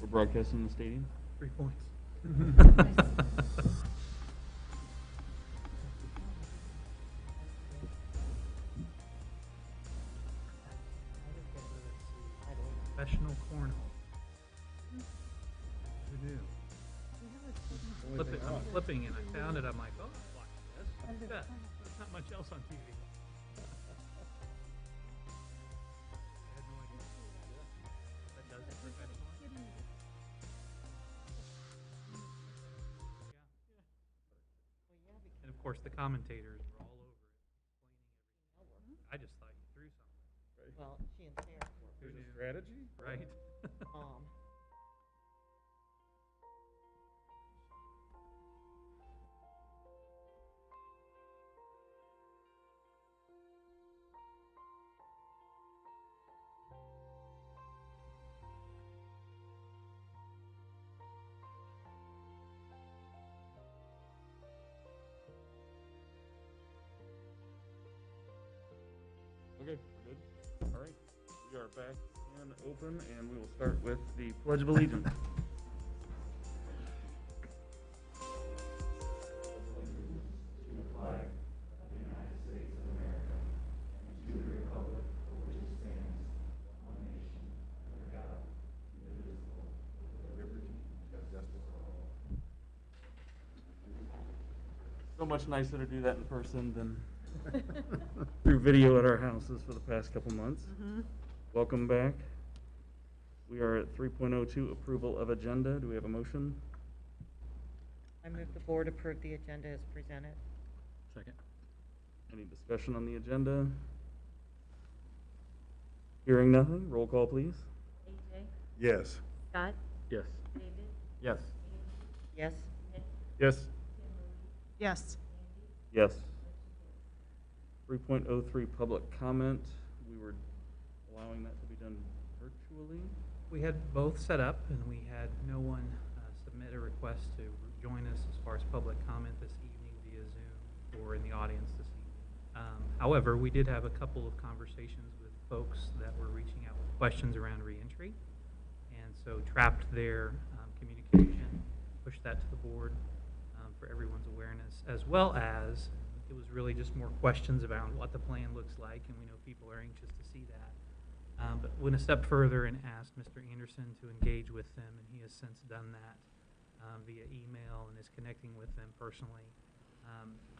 for broadcasting in the stadium. 3 points. Professional cornhole. Who knew? I'm flipping and I found it. I'm like, oh, watch this. What's that? There's not much else on TV. I had no idea. That does it professionally. And of course, the commentators were all over it, explaining everything. I just thought you threw something. Right. Well, she and Sarah were. Who There's a knew? strategy? Right. Okay, we're good. All right, we are back and open, and we will start with the Pledge of Allegiance. So much nicer to do that in person than through video at our houses for the past couple months. Welcome back. We are at 3.02, approval of agenda. Do we have a motion? I move the board approve the agenda as presented. Second. Any discussion on the agenda? Hearing nothing, roll call, please. AJ, Yes. Scott, Yes. David, Yes. Yes. Nick, Yes. Kimberly, Yes. Andy. Yes. 3.03, public comment. We were allowing that to be done virtually. We had both set up, and we had no one submit a request to join us as far as public comment this evening via Zoom or in the audience this evening. However, we did have a couple of conversations with folks that were reaching out with questions around reentry, and so trapped their communication, pushed that to the board for everyone's awareness, as well as it was really just more questions about what the plan looks like, and we know people are anxious to see that. But went a step further and asked Mr. Anderson to engage with them, and he has since done that via email and is connecting with them personally.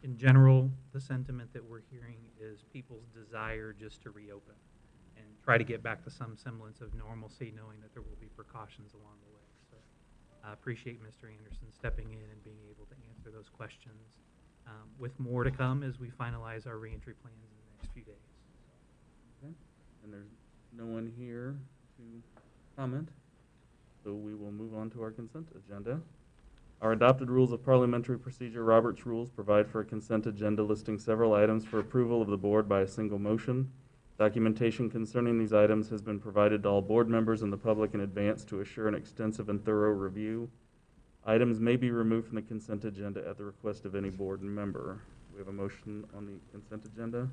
In general, the sentiment that we're hearing is people's desire just to reopen and try to get back to some semblance of normalcy, knowing that there will be precautions along the way. So I appreciate Mr. Anderson stepping in and being able to answer those questions, with more to come as we finalize our reentry plans in the next few days. Okay. And there's no one here to comment, so we will move on to our consent agenda. Our adopted rules of parliamentary procedure, Robert's Rules, provide for a consent agenda listing several items for approval of the board by a single motion. Documentation concerning these items has been provided to all board members and the public in advance to assure an extensive and thorough review. Items may be removed from the consent agenda at the request of any board member. We have a motion on the consent agenda.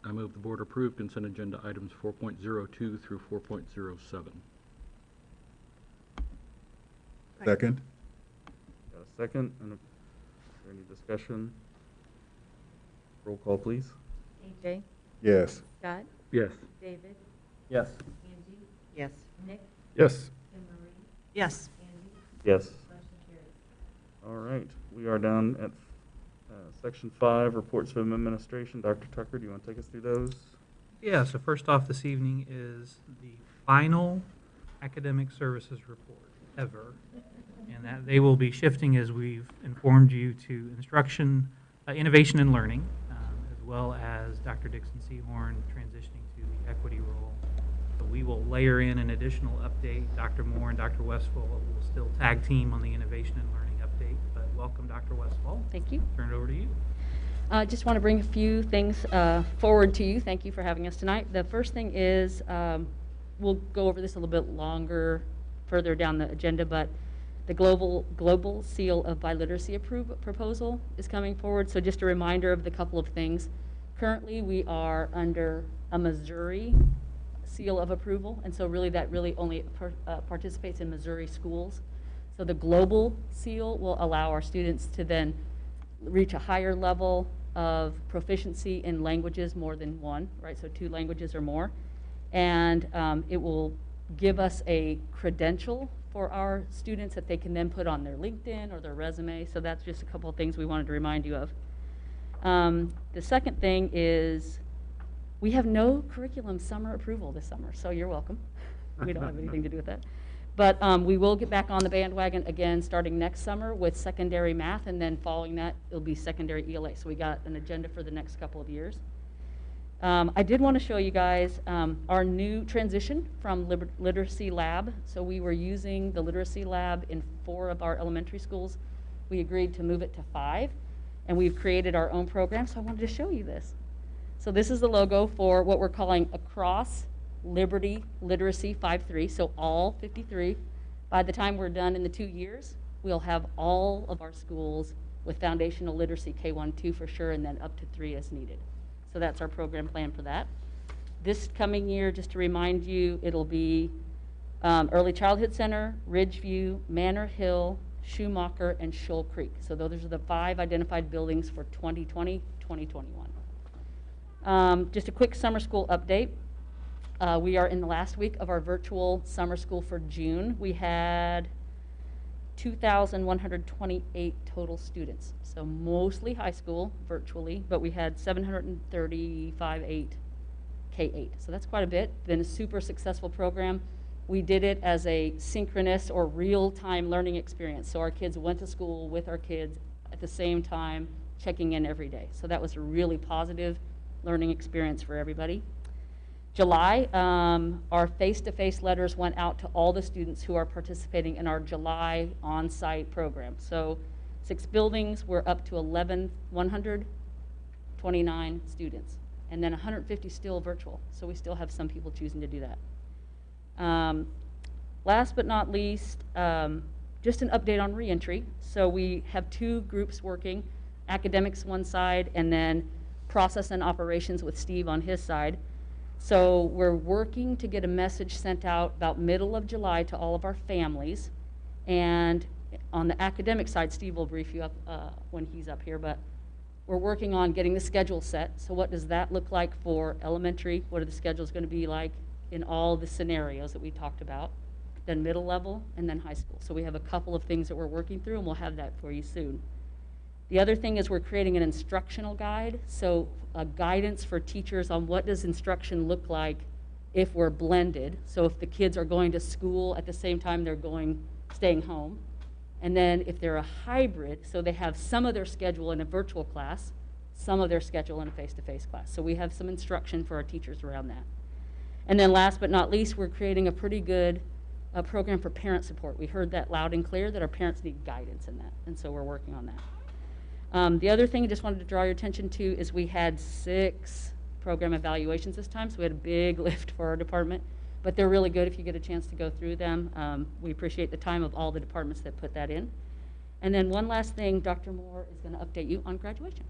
I move the board approve consent agenda items 4.02 through 4.07. Second? Got a second? And is there any discussion? Roll call, please. AJ, Yes. Scott, Yes. David, Yes. Angie, Yes. Nick, Yes. Kimberly, Yes. Andy. Yes. Motion carries. All right. We are down at Section 5, Reports from Administration. Dr. Tucker, do you want to take us through those? Yeah, so first off this evening is the final academic services report ever, and that they will be shifting, as we've informed you, to instruction, innovation and learning, as well as Dr. Dixon Seahorn transitioning to the equity role. So we will layer in an additional update. Dr. Moore and Dr. Westfall will still tag team on the innovation and learning update, but welcome, Dr. Westfall. Thank you. Turn it over to you. Just want to bring a few things forward to you. Thank you for having us tonight. The first thing is, we'll go over this a little bit longer, further down the agenda, but the global seal of biliteracy proposal is coming forward. So just a reminder of the couple of things. Currently, we are under a Missouri seal of approval, and so really that really only participates in Missouri schools. So the global seal will allow our students to then reach a higher level of proficiency in languages more than one, right? So 2 languages or more. And it will give us a credential for our students that they can then put on their LinkedIn or their resume. So that's just a couple of things we wanted to remind you of. The second thing is we have no curriculum summer approval this summer, so you're welcome. We don't have anything to do with that. But we will get back on the bandwagon again starting next summer with secondary math, and then following that, it'll be secondary ELA. So we got an agenda for the next couple of years. I did want to show you guys our new transition from Literacy Lab. So we were using the Literacy Lab in 4 of our elementary schools. We agreed to move it to 5, and we've created our own program, so I wanted to show you this. So this is the logo for what we're calling Across Liberty Literacy 5-3, so all 53. By the time we're done in the 2 years, we'll have all of our schools with foundational literacy K1, 2 for sure, and then up to 3 as needed. So that's our program plan for that. This coming year, just to remind you, it'll be Early Childhood Center, Ridgeview, Manor Hill, Schumacher, and Shoal Creek. So those are the 5 identified buildings for 2020, 2021. Just a quick summer school update. We are in the last week of our virtual summer school for June. We had 2,128 total students, so mostly high school virtually, but we had 735 K-8, so that's quite a bit. Been a super successful program. We did it as a synchronous or real-time learning experience, so our kids went to school with our kids at the same time, checking in every day. So that was a really positive learning experience for everybody. July, our face-to-face letters went out to all the students who are participating in our July on-site program. So 6 buildings, we're up to 129 students, and then 150 still virtual. So we still have some people choosing to do that. Last but not least, just an update on reentry. So we have 2 groups working, academics one side, and then process and operations with Steve on his side. So we're working to get a message sent out about middle of July to all of our families. And on the academic side, Steve will brief you up when he's up here, but we're working on getting the schedule set. So what does that look like for elementary? What are the schedules going to be like in all the scenarios that we talked about? Then middle level, and then high school. So we have a couple of things that we're working through, and we'll have that for you soon. The other thing is we're creating an instructional guide, so a guidance for teachers on what does instruction look like if we're blended. So if the kids are going to school at the same time they're staying home. And then if they're a hybrid, so they have some of their schedule in a virtual class, some of their schedule in a face-to-face class. So we have some instruction for our teachers around that. And then last but not least, we're creating a pretty good program for parent support. We heard that loud and clear that our parents need guidance in that, and so we're working on that. The other thing I just wanted to draw your attention to is we had 6 program evaluations this time, so we had a big lift for our department, but they're really good if you get a chance to go through them. We appreciate the time of all the departments that put that in. And then one last thing, Dr. Moore is going to update you on graduation.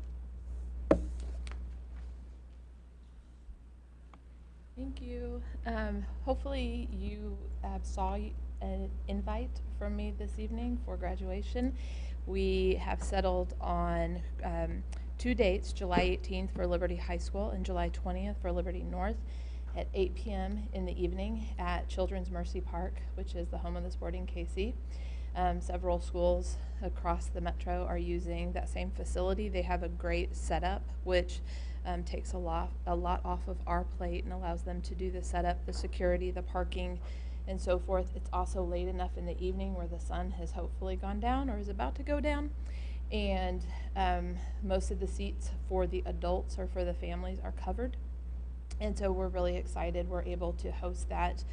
Thank you. Hopefully you saw an invite from me this evening for graduation. We have settled on 2 dates, July 18th for Liberty High School and July 20th for Liberty North at 8 p.m. in the evening at Children's Mercy Park, which is the home of the Sporting KC. Several schools across the metro are using that same facility. They have a great setup, which takes a lot off of our plate and allows them to do the setup, the security, the parking, and so forth. It's also late enough in the evening where the sun has hopefully gone down or is about to go down, and most of the seats for the adults or for the families are covered, and so we're really excited we're able to host that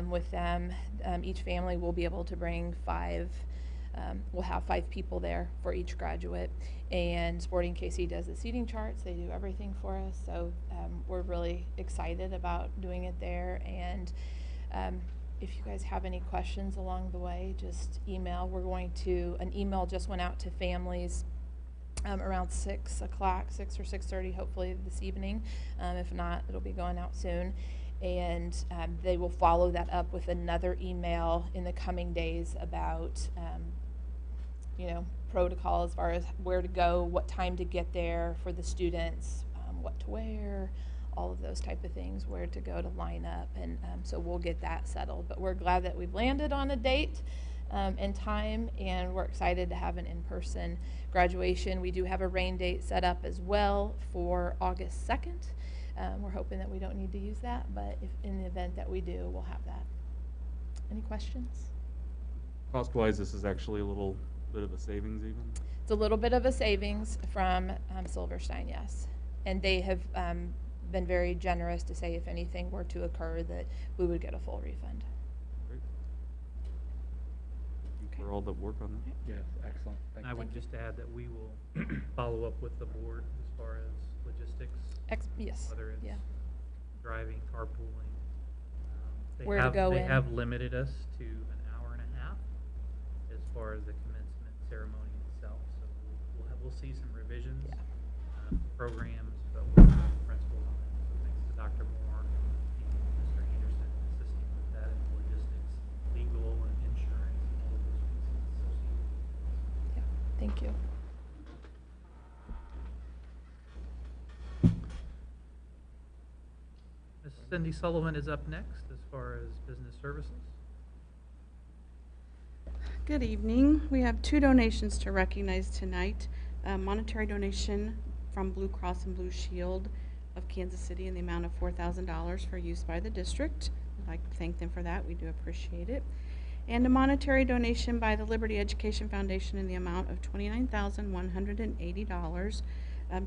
with them. Each family will be able to bring 5. We'll have 5 people there for each graduate, and Sporting KC does the seating charts. They do everything for us, so we're really excited about doing it there. And if you guys have any questions along the way, just email. An email just went out to families around 6 o'clock, 6 or 6:30, hopefully this evening. If not, it'll be going out soon. And they will follow that up with another email in the coming days about, protocol as far as where to go, what time to get there for the students, what to wear, all of those type of things, where to go to line up. And so we'll get that settled. But we're glad that we've landed on a date and time, and we're excited to have an in-person graduation. We do have a rain date set up as well for August 2nd. We're hoping that we don't need to use that, but if in the event that we do, we'll have that. Any questions? Cost-wise, this is actually a little bit of a savings even? It's a little bit of a savings from Silverstein, yes. And they have been very generous to say if anything were to occur that we would get a full refund. Great. Thank you for all the work on that. Yes, excellent. Thank I you. would just add that we will follow up with the board as far as logistics, Yes, whether it's yeah. driving, carpooling. Where to go They in. have limited us to an hour and a half as far as the commencement ceremony itself. So we'll see some revisions, Yeah. programs, but we'll have the principals on that. So thanks to Dr. Moore and Mr. Anderson assisting with that and logistics, legal and insurance and all of those pieces associated. Yeah, thank you. Ms. Cindy Sullivan is up next as far as business services. Good evening. We have two donations to recognize tonight. A monetary donation from Blue Cross and Blue Shield of Kansas City in the amount of $4,000 for use by the district. I'd like to thank them for that. We do appreciate it. And a monetary donation by the Liberty Education Foundation in the amount of $29,180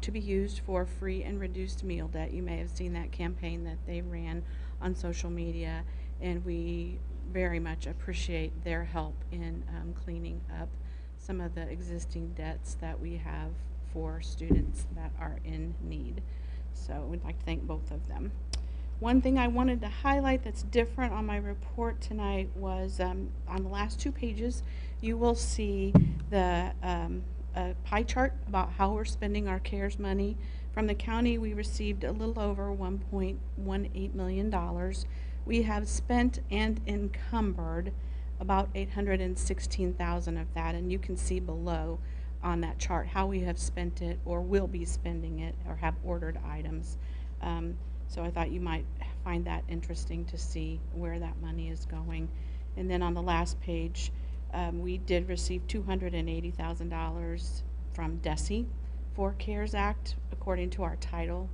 to be used for free and reduced meal debt. You may have seen that campaign that they ran on social media, and we very much appreciate their help in cleaning up some of the existing debts that we have for students that are in need. So we'd like to thank both of them. One thing I wanted to highlight that's different on my report tonight was on the last 2 pages, you will see the a pie chart about how we're spending our CARES money. From the county, we received a little over $1.18 million. We have spent and encumbered about $816,000 of that, and you can see below on that chart how we have spent it or will be spending it or have ordered items. So I thought you might find that interesting to see where that money is going. And then on the last page, we did receive $280,000 from DESE for CARES Act according to our title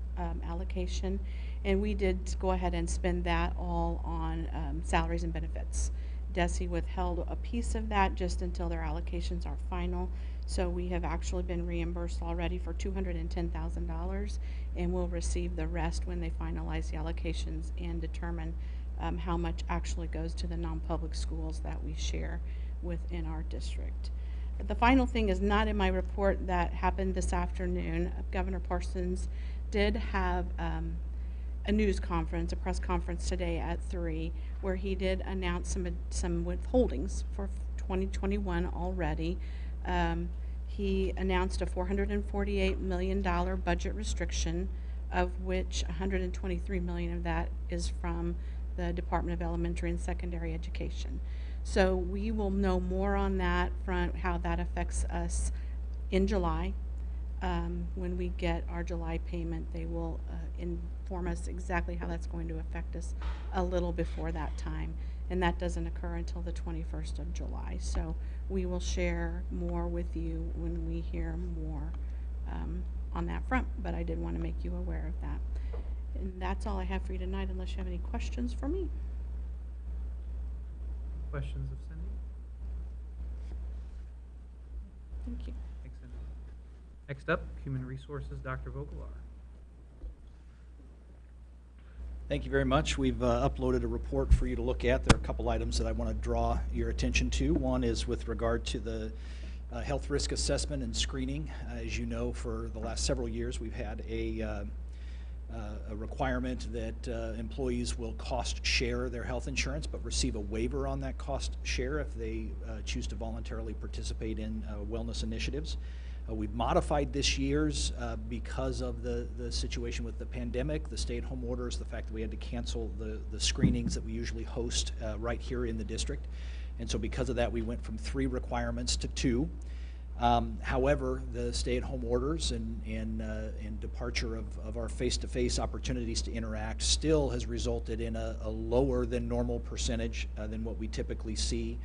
allocation. And we did go ahead and spend that all on salaries and benefits. DESE withheld a piece of that just until their allocations are final. So we have actually been reimbursed already for $210,000, and we'll receive the rest when they finalize the allocations and determine how much actually goes to the non-public schools that we share within our district. The final thing is not in my report that happened this afternoon. Governor Parsons did have a news conference, a press conference today at 3, where he did announce some withholdings for 2021 already. He announced a $448 million budget restriction, of which $123 million of that is from the Department of Elementary and Secondary Education. So we will know more on that front, how that affects us in July. When we get our July payment, they will inform us exactly how that's going to affect us a little before that time. And that doesn't occur until the 21st of July. So we will share more with you when we hear more on that front. But I did want to make you aware of that. And that's all I have for you tonight, unless you have any questions for me. Questions of Cindy? Thank you. Thanks, Cindy. Next up, Human Resources, Dr. Vogelaar. Thank you very much. We've uploaded a report for you to look at. There are a couple items that I want to draw your attention to. One is with regard to the health risk assessment and screening. As you know, for the last several years, we've had a requirement that employees will cost share their health insurance but receive a waiver on that cost share if they choose to voluntarily participate in wellness initiatives. We've modified this year's because of the situation with the pandemic, the stay-at-home orders, the fact that we had to cancel the screenings that we usually host right here in the district. And so because of that, we went from 3 requirements to 2. However, the stay-at-home orders and departure of our face-to-face opportunities to interact still has resulted in a lower than normal percentage than what we typically see,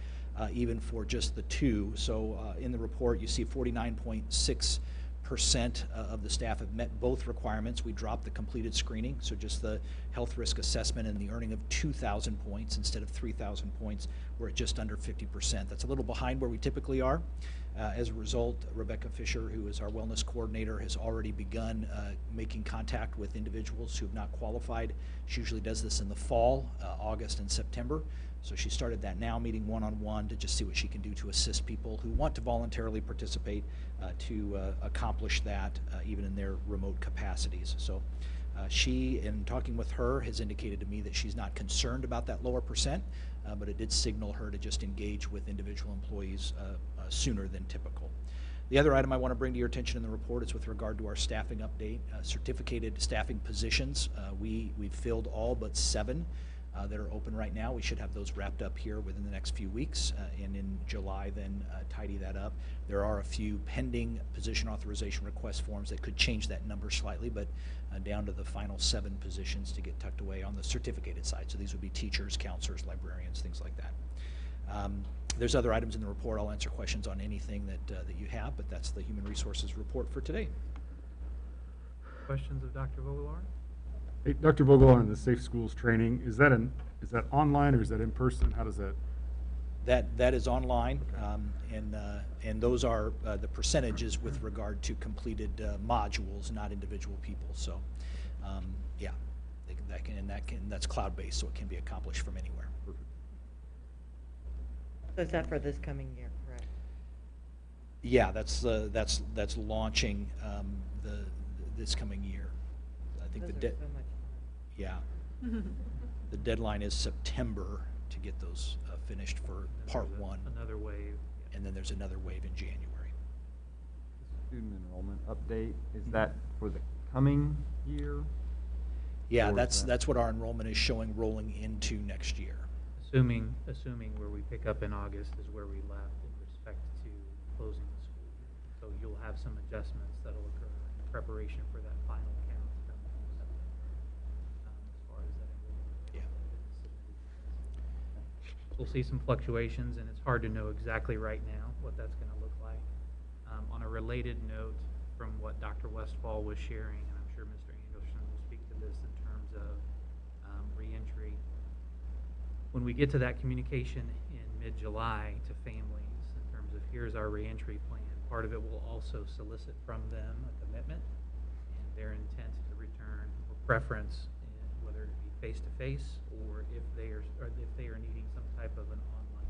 even for just the 2. So in the report, you see 49.6% of the staff have met both requirements. We dropped the completed screening, so just the health risk assessment and the earning of 2,000 points instead of 3,000 points. We're at just under 50%. That's a little behind where we typically are. As a result, Rebecca Fisher, who is our wellness coordinator, has already begun making contact with individuals who have not qualified. She usually does this in the fall, August and September. So she started that now, meeting one-on-one to just see what she can do to assist people who want to voluntarily participate to accomplish that even in their remote capacities. So she, in talking with her, has indicated to me that she's not concerned about that lower percent, but it did signal her to just engage with individual employees sooner than typical. The other item I want to bring to your attention in the report is with regard to our staffing update. Certificated staffing positions, we've filled all but 7 that are open right now. We should have those wrapped up here within the next few weeks, and in July then tidy that up. There are a few pending position authorization request forms that could change that number slightly, but down to the final 7 positions to get tucked away on the certificated side. So these would be teachers, counselors, librarians, things like that. There's other items in the report. I'll answer questions on anything that you have, but that's the Human Resources report for today. Questions of Dr. Vogelar? Hey, Dr. Vogel, on the Safe Schools training, is that online or is that in person? How does that? That is online, and those are the percentages with regard to completed modules, not individual people. So, yeah, that's cloud-based, so it can be accomplished from anywhere. So is that for this coming year, correct? Yeah, that's launching this coming year. I think Those the are so much yeah, the deadline is September to get those finished for part 1. Another wave. And then there's another wave in January. Student enrollment update, is that for the coming year? Yeah, Or is that's what our enrollment is showing rolling into next year. Assuming where we pick up in August is where we left in respect to closing the school year. So you'll have some adjustments that'll occur in preparation for that final count coming in September, as far as that enrollment. Yeah. We'll see some fluctuations, and it's hard to know exactly right now what that's going to look like. On a related note from what Dr. Westfall was sharing, and I'm sure Mr. Anderson will speak to this in terms of reentry. When we get to that communication in mid-July to families in terms of here's our reentry plan, part of it will also solicit from them a commitment and their intent to return or preference, whether it be face-to-face or if they are needing some type of an online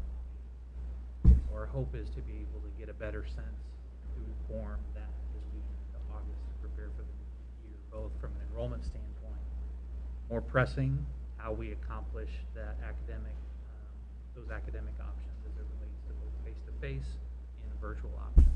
option. So our hope is to be able to get a better sense to inform that as we get into August to prepare for the new year, both from an enrollment standpoint, more pressing, how we accomplish that those academic options as it relates to both face-to-face and virtual options.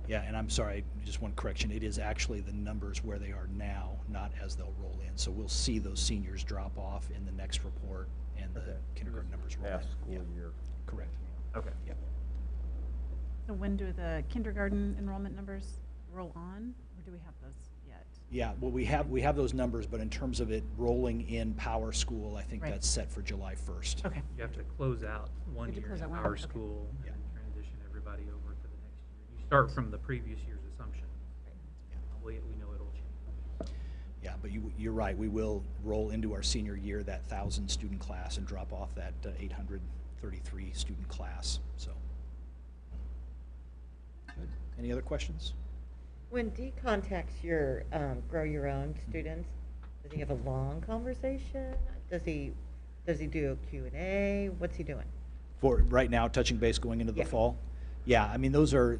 Yeah, and I'm sorry, just one correction. It is actually the numbers where they are now, not as they'll roll in. So we'll see those seniors drop off in the next report and the kindergarten numbers roll in. Past school year. Correct. Okay. Yep. So when do the kindergarten enrollment numbers roll on, or do we have those yet? Yeah, well, we have those numbers, but in terms of it rolling in Power School, I think Right. that's set for July 1st. Okay. You have to close out one You have to year close in out one, our okay. school and Yeah. then transition everybody over to the next year. You start from the previous year's assumption. We know it'll change. Yeah, but you're right. We will roll into our senior year that 1,000 student class and drop off that 833 student class. So, good. Any other questions? When Dee contacts your Grow Your Own students, does he have a long conversation? Does he do a Q&A? What's he doing? For right now, touching base going into the Yeah. fall. Yeah, I mean, those are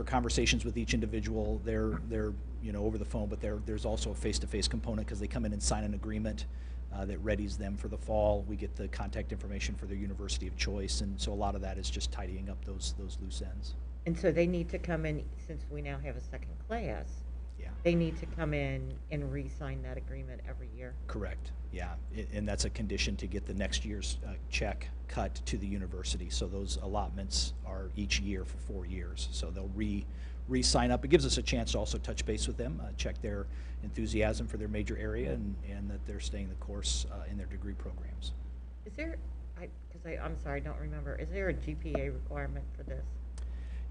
conversations with each individual. They're over the phone, but there's also a face-to-face component because they come in and sign an agreement that readies them for the fall. We get the contact information for their university of choice, and so a lot of that is just tidying up those loose ends. And so they need to come in, since we now have a second class, Yeah. they need to come in and re-sign that agreement every year. Correct, yeah, and that's a condition to get the next year's check cut to the university. So those allotments are each year for 4 years. So they'll re-sign up. It gives us a chance to also touch base with them, check their enthusiasm for their major area, and that they're staying the course in their degree programs. Is there, I'm sorry, I don't remember, is there a GPA requirement for this?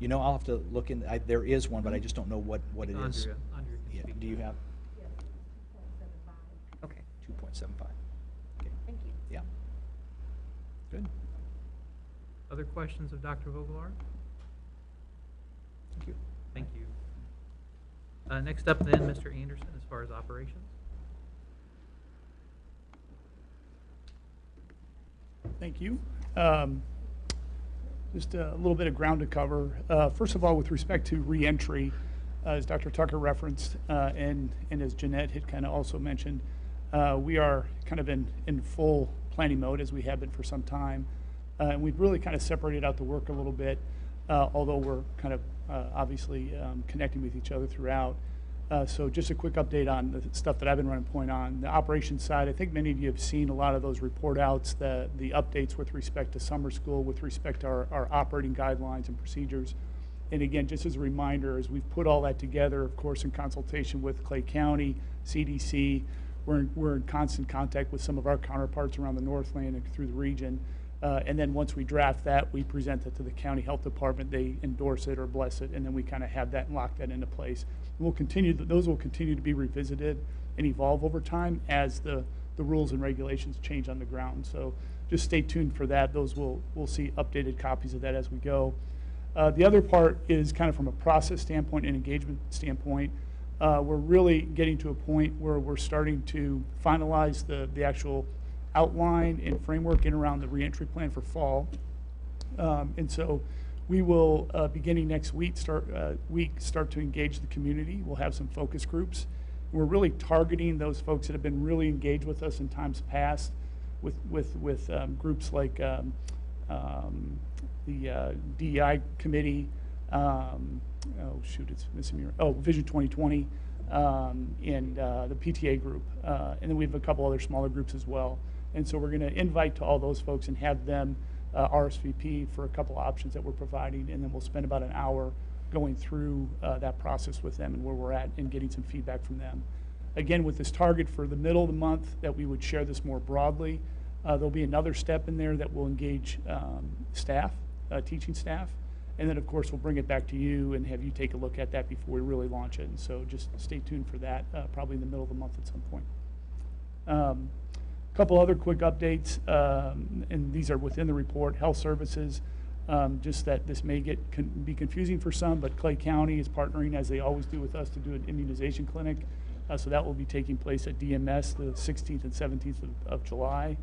You know, I'll have to look in, there is one, but I just don't know what it is. Andrea can Yeah, speak do to you that. have? Okay, 2.75. Okay, thank you. yeah. Good. Other questions of Dr. Vogelard? Thank you. Thank you. Next up then, Mr. Anderson, as far as operations. Thank you. Just a little bit of ground to cover. First of all, with respect to reentry, as Dr. Tucker referenced, and as Jeanette had kind of also mentioned, we are kind of in full planning mode, as we have been for some time. And we've really kind of separated out the work a little bit, although we're kind of obviously connecting with each other throughout. So just a quick update on the stuff that I've been running point on. The operations side, I think many of you have seen a lot of those report outs, the updates with respect to summer school, with respect to our operating guidelines and procedures. And again, just as a reminder, as we've put all that together, of course, in consultation with Clay County, CDC, we're in constant contact with some of our counterparts around the Northland and through the region. And then once we draft that, we present it to the county health department. They endorse it or bless it, and then we kind of have that and lock that into place. We'll continue. Those will continue to be revisited and evolve over time as the rules and regulations change on the ground. So just stay tuned for that. We'll see updated copies of that as we go. The other part is kind of from a process standpoint and engagement standpoint. We're really getting to a point where we're starting to finalize the actual outline and framework in around the reentry plan for fall. And so we will, beginning next week, start to engage the community. We'll have some focus groups. We're really targeting those folks that have been really engaged with us in times past with groups like the DEI committee, it's missing me. Vision 2020, and the PTA group. And then we have a couple other smaller groups as well. And so we're going to invite to all those folks and have them RSVP for a couple options that we're providing, and then we'll spend about an hour going through that process with them and where we're at and getting some feedback from them. Again, with this target for the middle of the month that we would share this more broadly, there'll be another step in there that will engage staff, teaching staff, and then of course we'll bring it back to you and have you take a look at that before we really launch it. And so just stay tuned for that, probably in the middle of the month at some point. Couple other quick updates, and these are within the report. Health services, just that this may be confusing for some, but Clay County is partnering, as they always do with us, to do an immunization clinic. So that will be taking place at DMS the 16th and 17th of July.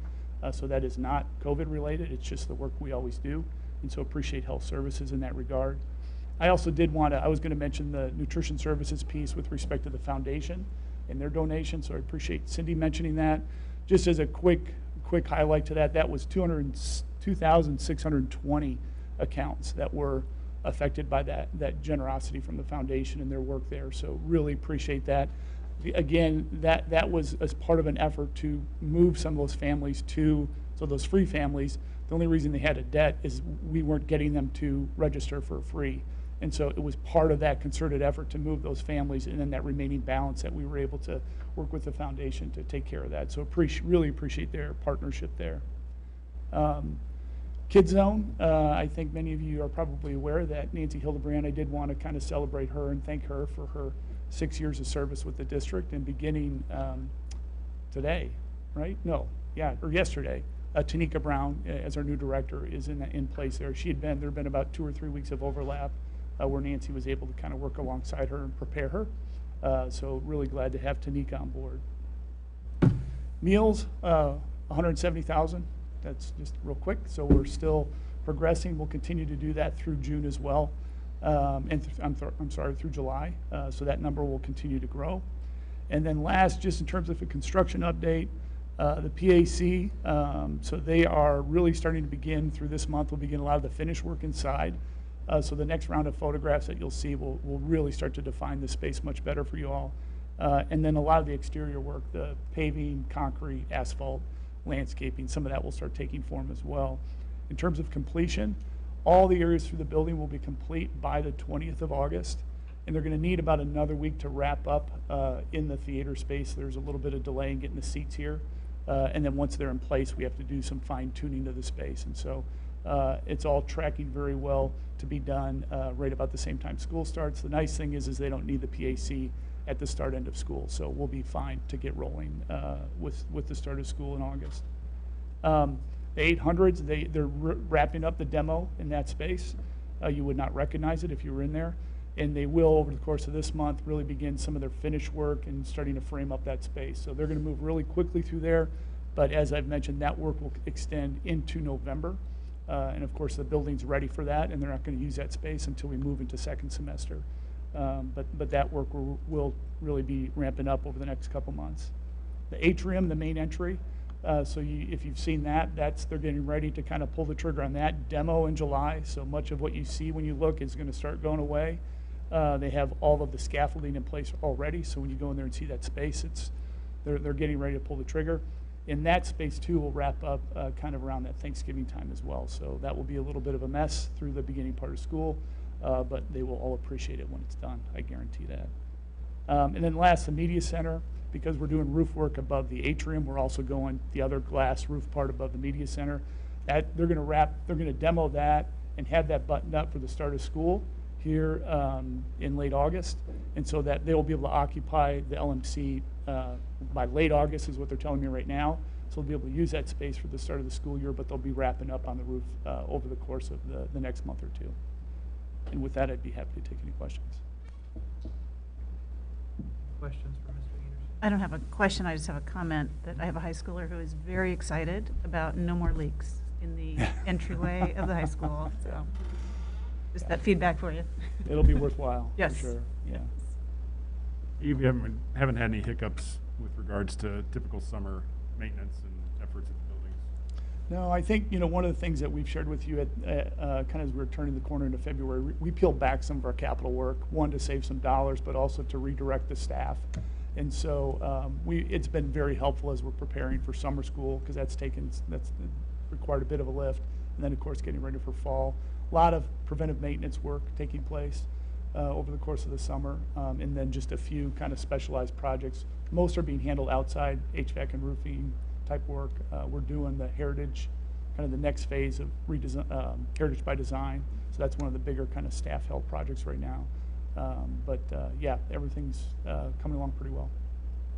So that is not COVID related, it's just the work we always do. And so appreciate health services in that regard. I also I was gonna mention the nutrition services piece with respect to the foundation and their donation, so I appreciate Cindy mentioning that. Just as a quick highlight to that, that was 2,620 accounts that were affected by that generosity from the foundation and their work there. So really appreciate that. Again, that was as part of an effort to move some of those families so those free families, the only reason they had a debt is we weren't getting them to register for free. And so it was part of that concerted effort to move those families, and then that remaining balance that we were able to work with the foundation to take care of that. So really appreciate their partnership there. Kid Zone, I think many of you are probably aware that Nancy Hildebrand, I did want to kind of celebrate her and thank her for her 6 years of service with the district, and beginning today, right? No, yeah, or yesterday. Tanika Brown, as our new director, is in place there. There had been about 2 or 3 weeks of overlap where Nancy was able to kind of work alongside her and prepare her. So really glad to have Tanika on board. Meals, $170,000. That's just real quick. So we're still progressing. We'll continue to do that through June as well, I'm sorry, through July. So that number will continue to grow. And then last, just in terms of a construction update, the PAC, so they are really starting to begin through this month. We'll begin a lot of the finish work inside. So the next round of photographs that you'll see will really start to define the space much better for you all. And then a lot of the exterior work, the paving, concrete, asphalt, landscaping, some of that will start taking form as well. In terms of completion, all the areas through the building will be complete by the 20th of August. And they're going to need about another week to wrap up in the theater space. There's a little bit of delay in getting the seats here. And then once they're in place, we have to do some fine tuning to the space. And so it's all tracking very well to be done right about the same time school starts. The nice thing is they don't need the PAC at the start end of school. So we'll be fine to get rolling with the start of school in August. The 800s, they're wrapping up the demo in that space. You would not recognize it if you were in there. And they will, over the course of this month, really begin some of their finish work and starting to frame up that space. So they're going to move really quickly through there. But as I've mentioned, that work will extend into November. And of course, the building's ready for that, and they're not going to use that space until we move into second semester. But that work will really be ramping up over the next couple months. The atrium, the main entry, if you've seen that, they're getting ready to kind of pull the trigger on that demo in July. So much of what you see when you look is going to start going away. They have all of the scaffolding in place already, so when you go in there and see that space, they're getting ready to pull the trigger. And that space, too, will wrap up kind of around that Thanksgiving time as well. So that will be a little bit of a mess through the beginning part of school, but they will all appreciate it when it's done. I guarantee that. And then last, the media center. Because we're doing roof work above the atrium, we're also going the other glass roof part above the media center. They're going to demo that and have that buttoned up for the start of school here in late August, and so that they'll be able to occupy the LMC by late August is what they're telling me right now. So they'll be able to use that space for the start of the school year, but they'll be wrapping up on the roof over the course of the next month or two. And with that, I'd be happy to take any questions. Questions for Mr. Anderson? I don't have a question, I just have a comment that I have a high schooler who is very excited about no more leaks in the entryway of the high school, so just that feedback for you. It'll be worthwhile, Yes. for sure, yeah. You haven't had any hiccups with regards to typical summer maintenance and efforts at the buildings? No, I think, one of the things that we've shared with you at kind of as we're turning the corner into February, we peeled back some of our capital work, one, to save some dollars, but also to redirect the staff. And so it's been very helpful as we're preparing for summer school, because that's required a bit of a lift. And then, of course, getting ready for fall. A lot of preventive maintenance work taking place over the course of the summer, and then just a few kind of specialized projects. Most are being handled outside, HVAC and roofing type work. We're doing the heritage, kind of the next phase of Heritage by Design. So that's one of the bigger kind of staff help projects right now. Yeah, everything's coming along pretty well.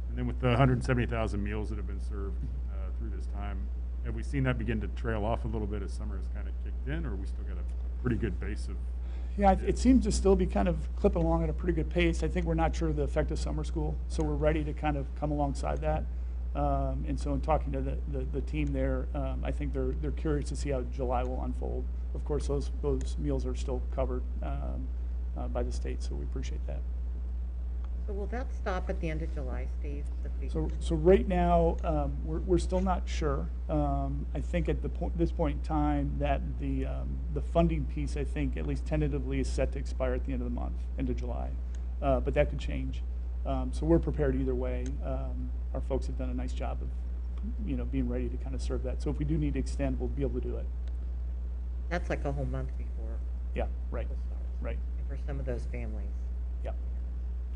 And then with the 170,000 meals that have been served through this time, have we seen that begin to trail off a little bit as summer has kind of kicked in, or we still got a pretty good base of? Yeah, it seems to still be kind of clipping along at a pretty good pace. I think we're not sure of the effect of summer school, so we're ready to kind of come alongside that. And so in talking to the team there, I think they're curious to see how July will unfold. Of course, those meals are still covered by the state, so we appreciate that. So will that stop at the end of July, Steve? So right now, we're still not sure. I think at this point in time that the funding piece, I think, at least tentatively, is set to expire at the end of the month, end of July. But that could change. So we're prepared either way. Our folks have done a nice job of, being ready to kind of serve that. So if we do need to extend, we'll be able to do it. That's like a whole month before. Yeah, right, school starts. right. For some of those families. Yeah.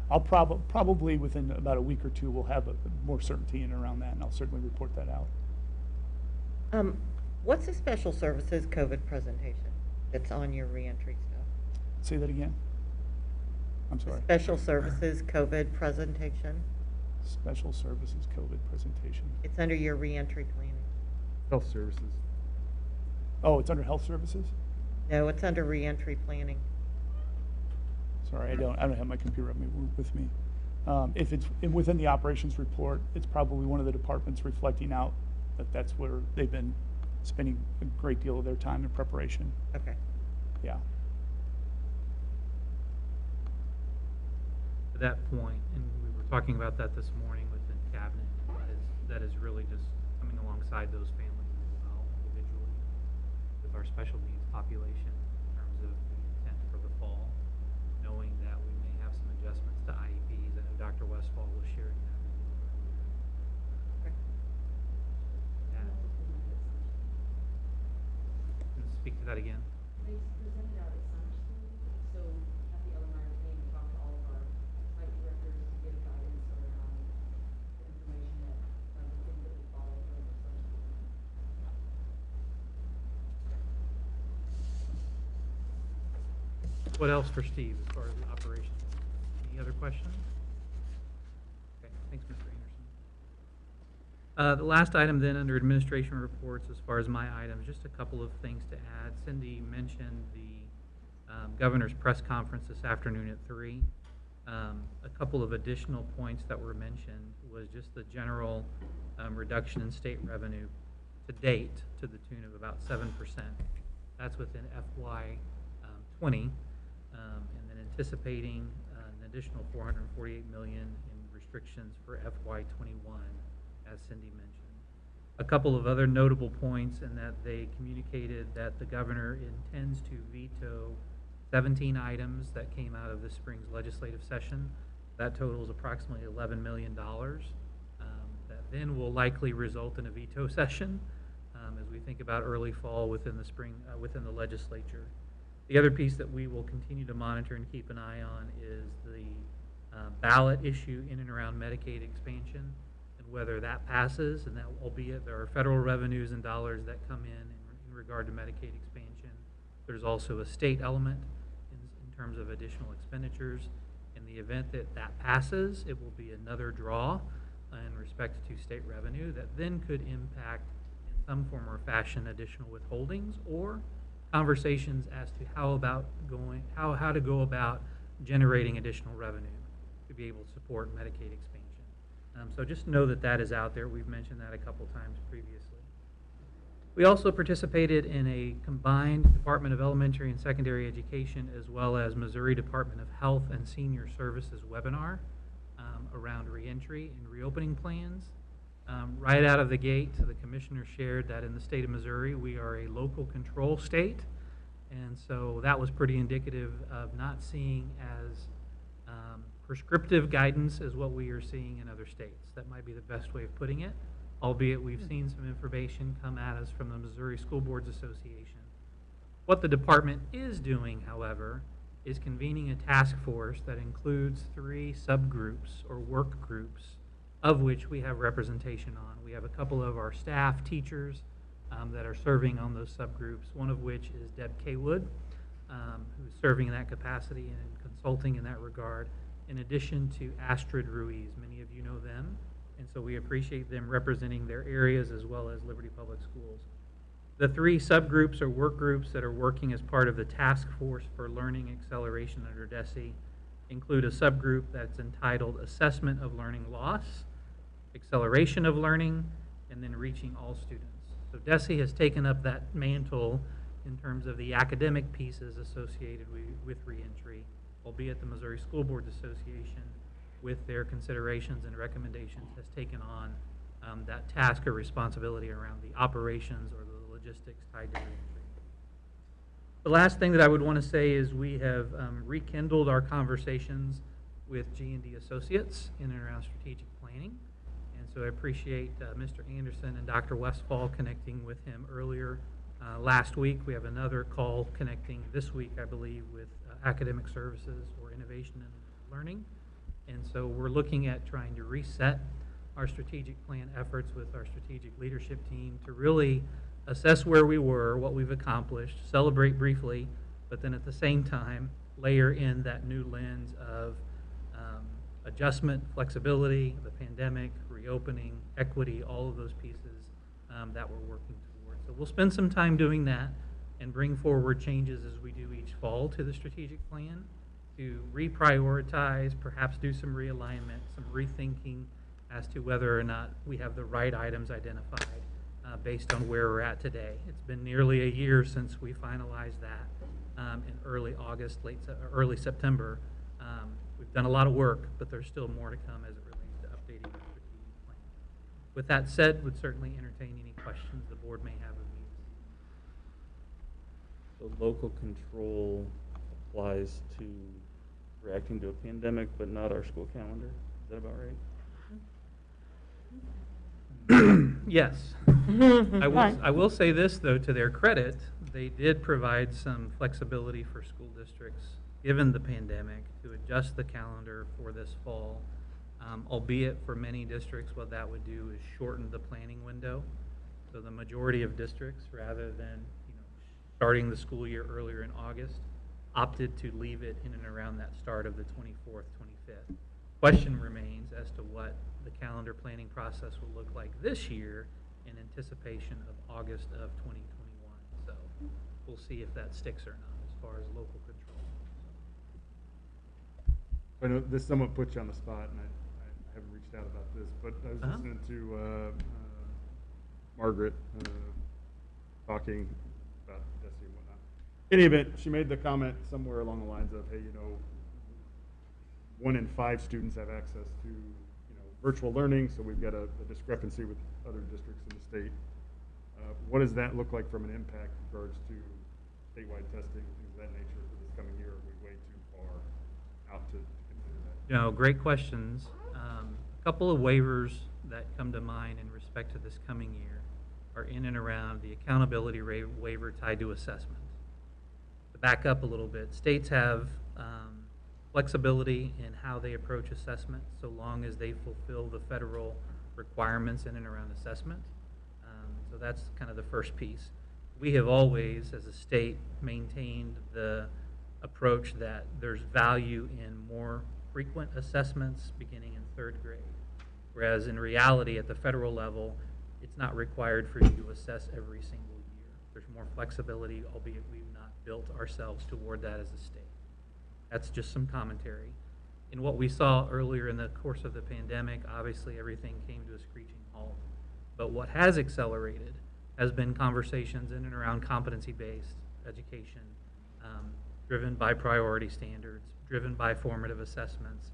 I'll probably within about a week or two, we'll have more certainty in around that, and I'll certainly report that out. What's the special services COVID presentation that's on your reentry stuff? Say that again? I'm sorry. Special services COVID presentation? Special services COVID presentation. It's under your reentry planning. Health services. Oh, it's under health services? No, it's under reentry planning. Sorry, I don't have my computer with me. If it's within the operations report, it's probably one of the departments reflecting out that that's where they've been spending a great deal of their time in preparation. Okay. Yeah. To that point, and we were talking about that this morning within cabinet, that is really just coming alongside those families as well individually with our special needs population in terms of the intent for the fall, knowing that we may have some adjustments to IEPs. I know Dr. Westfall was sharing that with you earlier. Okay. Yeah. Can you speak to that again? They presented out at summer school, so Kathy Ellenmeyer came and talked to all of our site directors to give guidance around the information that, the things that we follow from the summer school. What else for Steve as far as the operation? Any other questions? Okay, thanks, Mr. Anderson. The last item then under administration reports, as far as my items, just a couple of things to add. Cindy mentioned the governor's press conference this afternoon at 3. A couple of additional points that were mentioned was just the general reduction in state revenue to date to the tune of about 7%. That's within FY 20, and then anticipating an additional $448 million in restrictions for FY 21, as Cindy mentioned. A couple of other notable points in that they communicated that the governor intends to veto 17 items that came out of this spring's legislative session. That totals approximately $11 million. That then will likely result in a veto session as we think about early fall within the spring, within the legislature. The other piece that we will continue to monitor and keep an eye on is the ballot issue in and around Medicaid expansion and whether that passes, and that albeit there are federal revenues and dollars that come in regard to Medicaid expansion. There's also a state element in terms of additional expenditures. In the event that that passes, it will be another draw in respect to state revenue that then could impact in some form or fashion additional withholdings or conversations as to how to go about generating additional revenue to be able to support Medicaid expansion. So just know that that is out there. We've mentioned that a couple times previously. We also participated in a combined Department of Elementary and Secondary Education as well as Missouri Department of Health and Senior Services webinar around reentry and reopening plans. Right out of the gate, the commissioner shared that in the state of Missouri, we are a local control state. And so that was pretty indicative of not seeing as prescriptive guidance as what we are seeing in other states. That might be the best way of putting it, albeit we've seen some information come at us from the Missouri School Boards Association. What the department is doing, however, is convening a task force that includes 3 subgroups or work groups of which we have representation on. We have a couple of our staff teachers that are serving on those subgroups, one of which is Deb Kaywood, who's serving in that capacity and consulting in that regard, in addition to Astrid Ruiz. Many of you know them, and so we appreciate them representing their areas as well as Liberty Public Schools. The 3 subgroups or work groups that are working as part of the Task Force for Learning Acceleration under DESE include a subgroup that's entitled Assessment of Learning Loss, Acceleration of Learning, and then Reaching All Students. So DESE has taken up that mantle in terms of the academic pieces associated with reentry, albeit the Missouri School Boards Association, with their considerations and recommendations, has taken on that task or responsibility around the operations or the logistics tied to reentry. The last thing that I would want to say is we have rekindled our conversations with G&D Associates in and around strategic planning. And so I appreciate Mr. Anderson and Dr. Westfall connecting with him earlier last week. We have another call connecting this week, I believe, with academic services or innovation and learning. And so we're looking at trying to reset our strategic plan efforts with our strategic leadership team to really assess where we were, what we've accomplished, celebrate briefly, but then at the same time layer in that new lens of adjustment, flexibility, the pandemic, reopening, equity, all of those pieces that we're working towards. So we'll spend some time doing that and bring forward changes as we do each fall to the strategic plan to reprioritize, perhaps do some realignment, some rethinking as to whether or not we have the right items identified based on where we're at today. It's been nearly a year since we finalized that in early August, early September. We've done a lot of work, but there's still more to come as it relates to updating our strategic plan. With that said, would certainly entertain any questions the board may have of me. So local control applies to reacting to a pandemic, but not our school calendar. Is that about right? Yes. I will say this, though, to their credit, they did provide some flexibility for school districts, given the pandemic, to adjust the calendar for this fall. Albeit for many districts, what that would do is shorten the planning window. So the majority of districts, rather than starting the school year earlier in August, opted to leave it in and around that start of the 24th, 25th. Question remains as to what the calendar planning process will look like this year in anticipation of August of 2021. So we'll see if that sticks or not as far as local control. I know this somewhat puts you on the spot, and I haven't reached out about this, but I was listening to Margaret talking about Desi and whatnot. In any event, she made the comment somewhere along the lines of, hey, 1 in 5 students have access to virtual learning, so we've got a discrepancy with other districts in the state. What does that look like from an impact in regards to statewide testing, things of that nature for this coming year? Are we way too far out to consider that? Great questions. A couple of waivers that come to mind in respect to this coming year are in and around the accountability waiver tied to assessment. To back up a little bit, states have flexibility in how they approach assessment so long as they fulfill the federal requirements in and around assessment. So that's kind of the first piece. We have always, as a state, maintained the approach that there's value in more frequent assessments beginning in 3rd grade. Whereas in reality, at the federal level, it's not required for you to assess every single year. There's more flexibility, albeit we've not built ourselves toward that as a state. That's just some commentary. In what we saw earlier in the course of the pandemic, obviously everything came to a screeching halt. But what has accelerated has been conversations in and around competency-based education, driven by priority standards, driven by formative assessments,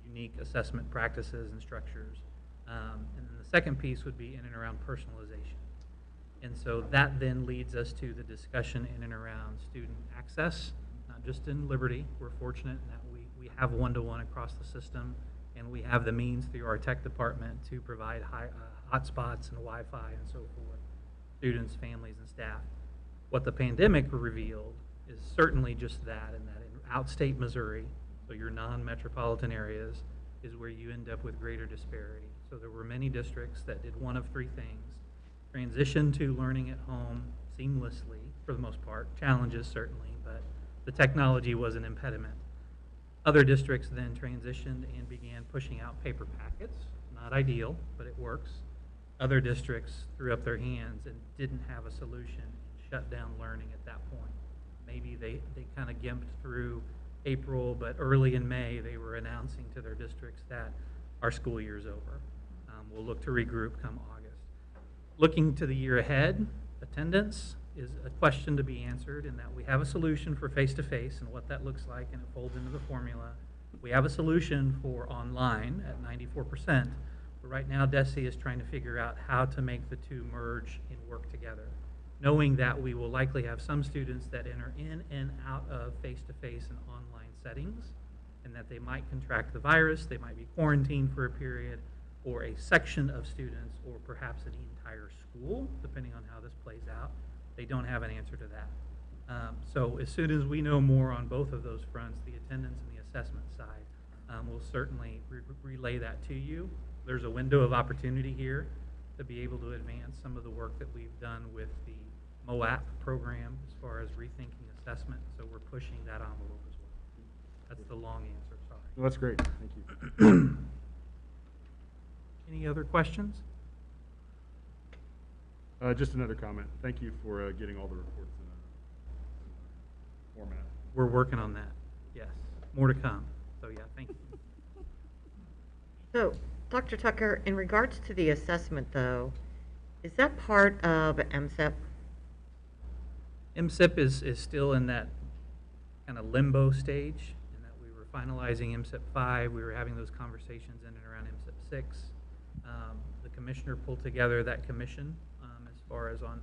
unique assessment practices and structures. And then the second piece would be in and around personalization. And so that then leads us to the discussion in and around student access, not just in Liberty. We're fortunate in that we have one-to-one across the system, and we have the means through our tech department to provide hotspots and Wi-Fi and so forth, students, families, and staff. What the pandemic revealed is certainly just that, and that in outstate Missouri, so your non-metropolitan areas, is where you end up with greater disparity. So there were many districts that did one of 3 things: transition to learning at home seamlessly, for the most part, challenges certainly, but the technology was an impediment. Other districts then transitioned and began pushing out paper packets. Not ideal, but it works. Other districts threw up their hands and didn't have a solution and shut down learning at that point. Maybe they kind of gimped through April, but early in May they were announcing to their districts that our school year's over. We'll look to regroup come August. Looking to the year ahead, attendance is a question to be answered in that we have a solution for face-to-face and what that looks like, and it folds into the formula. We have a solution for online at 94%, but right now DESE is trying to figure out how to make the two merge and work together, knowing that we will likely have some students that enter in and out of face-to-face and online settings, and that they might contract the virus, they might be quarantined for a period, or a section of students, or perhaps an entire school, depending on how this plays out. They don't have an answer to that. So as soon as we know more on both of those fronts, the attendance and the assessment side, we'll certainly relay that to you. There's a window of opportunity here to be able to advance some of the work that we've done with the MOAP program as far as rethinking assessment, so we're pushing that envelope as well. That's the long answer, sorry. Well, that's great, thank you. Any other questions? Just another comment. Thank you for getting all the reports in a format. We're working on that, yes. More to come, so yeah, thank you. So, Dr. Tucker, in regards to the assessment, though, Is that part of MSIP? MSIP is still in that kind of limbo stage, in that we were finalizing MSIP 5. We were having those conversations in and around MSIP 6. The commissioner pulled together that commission as far as on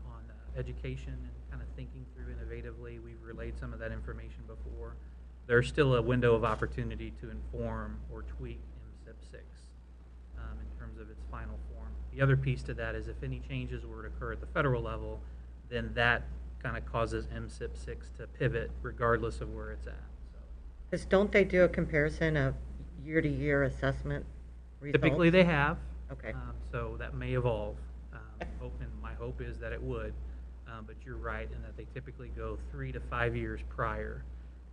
education and kind of thinking through innovatively. We've relayed some of that information before. There's still a window of opportunity to inform or tweak MSIP 6 in terms of its final form. The other piece to that is if any changes were to occur at the federal level, then that kind of causes MSIP 6 to pivot regardless of where it's at. Because don't they do a comparison of year-to-year assessment results? Typically they have. Okay. So that may evolve. And my hope is that it would. But you're right in that they typically go 3 to 5 years prior.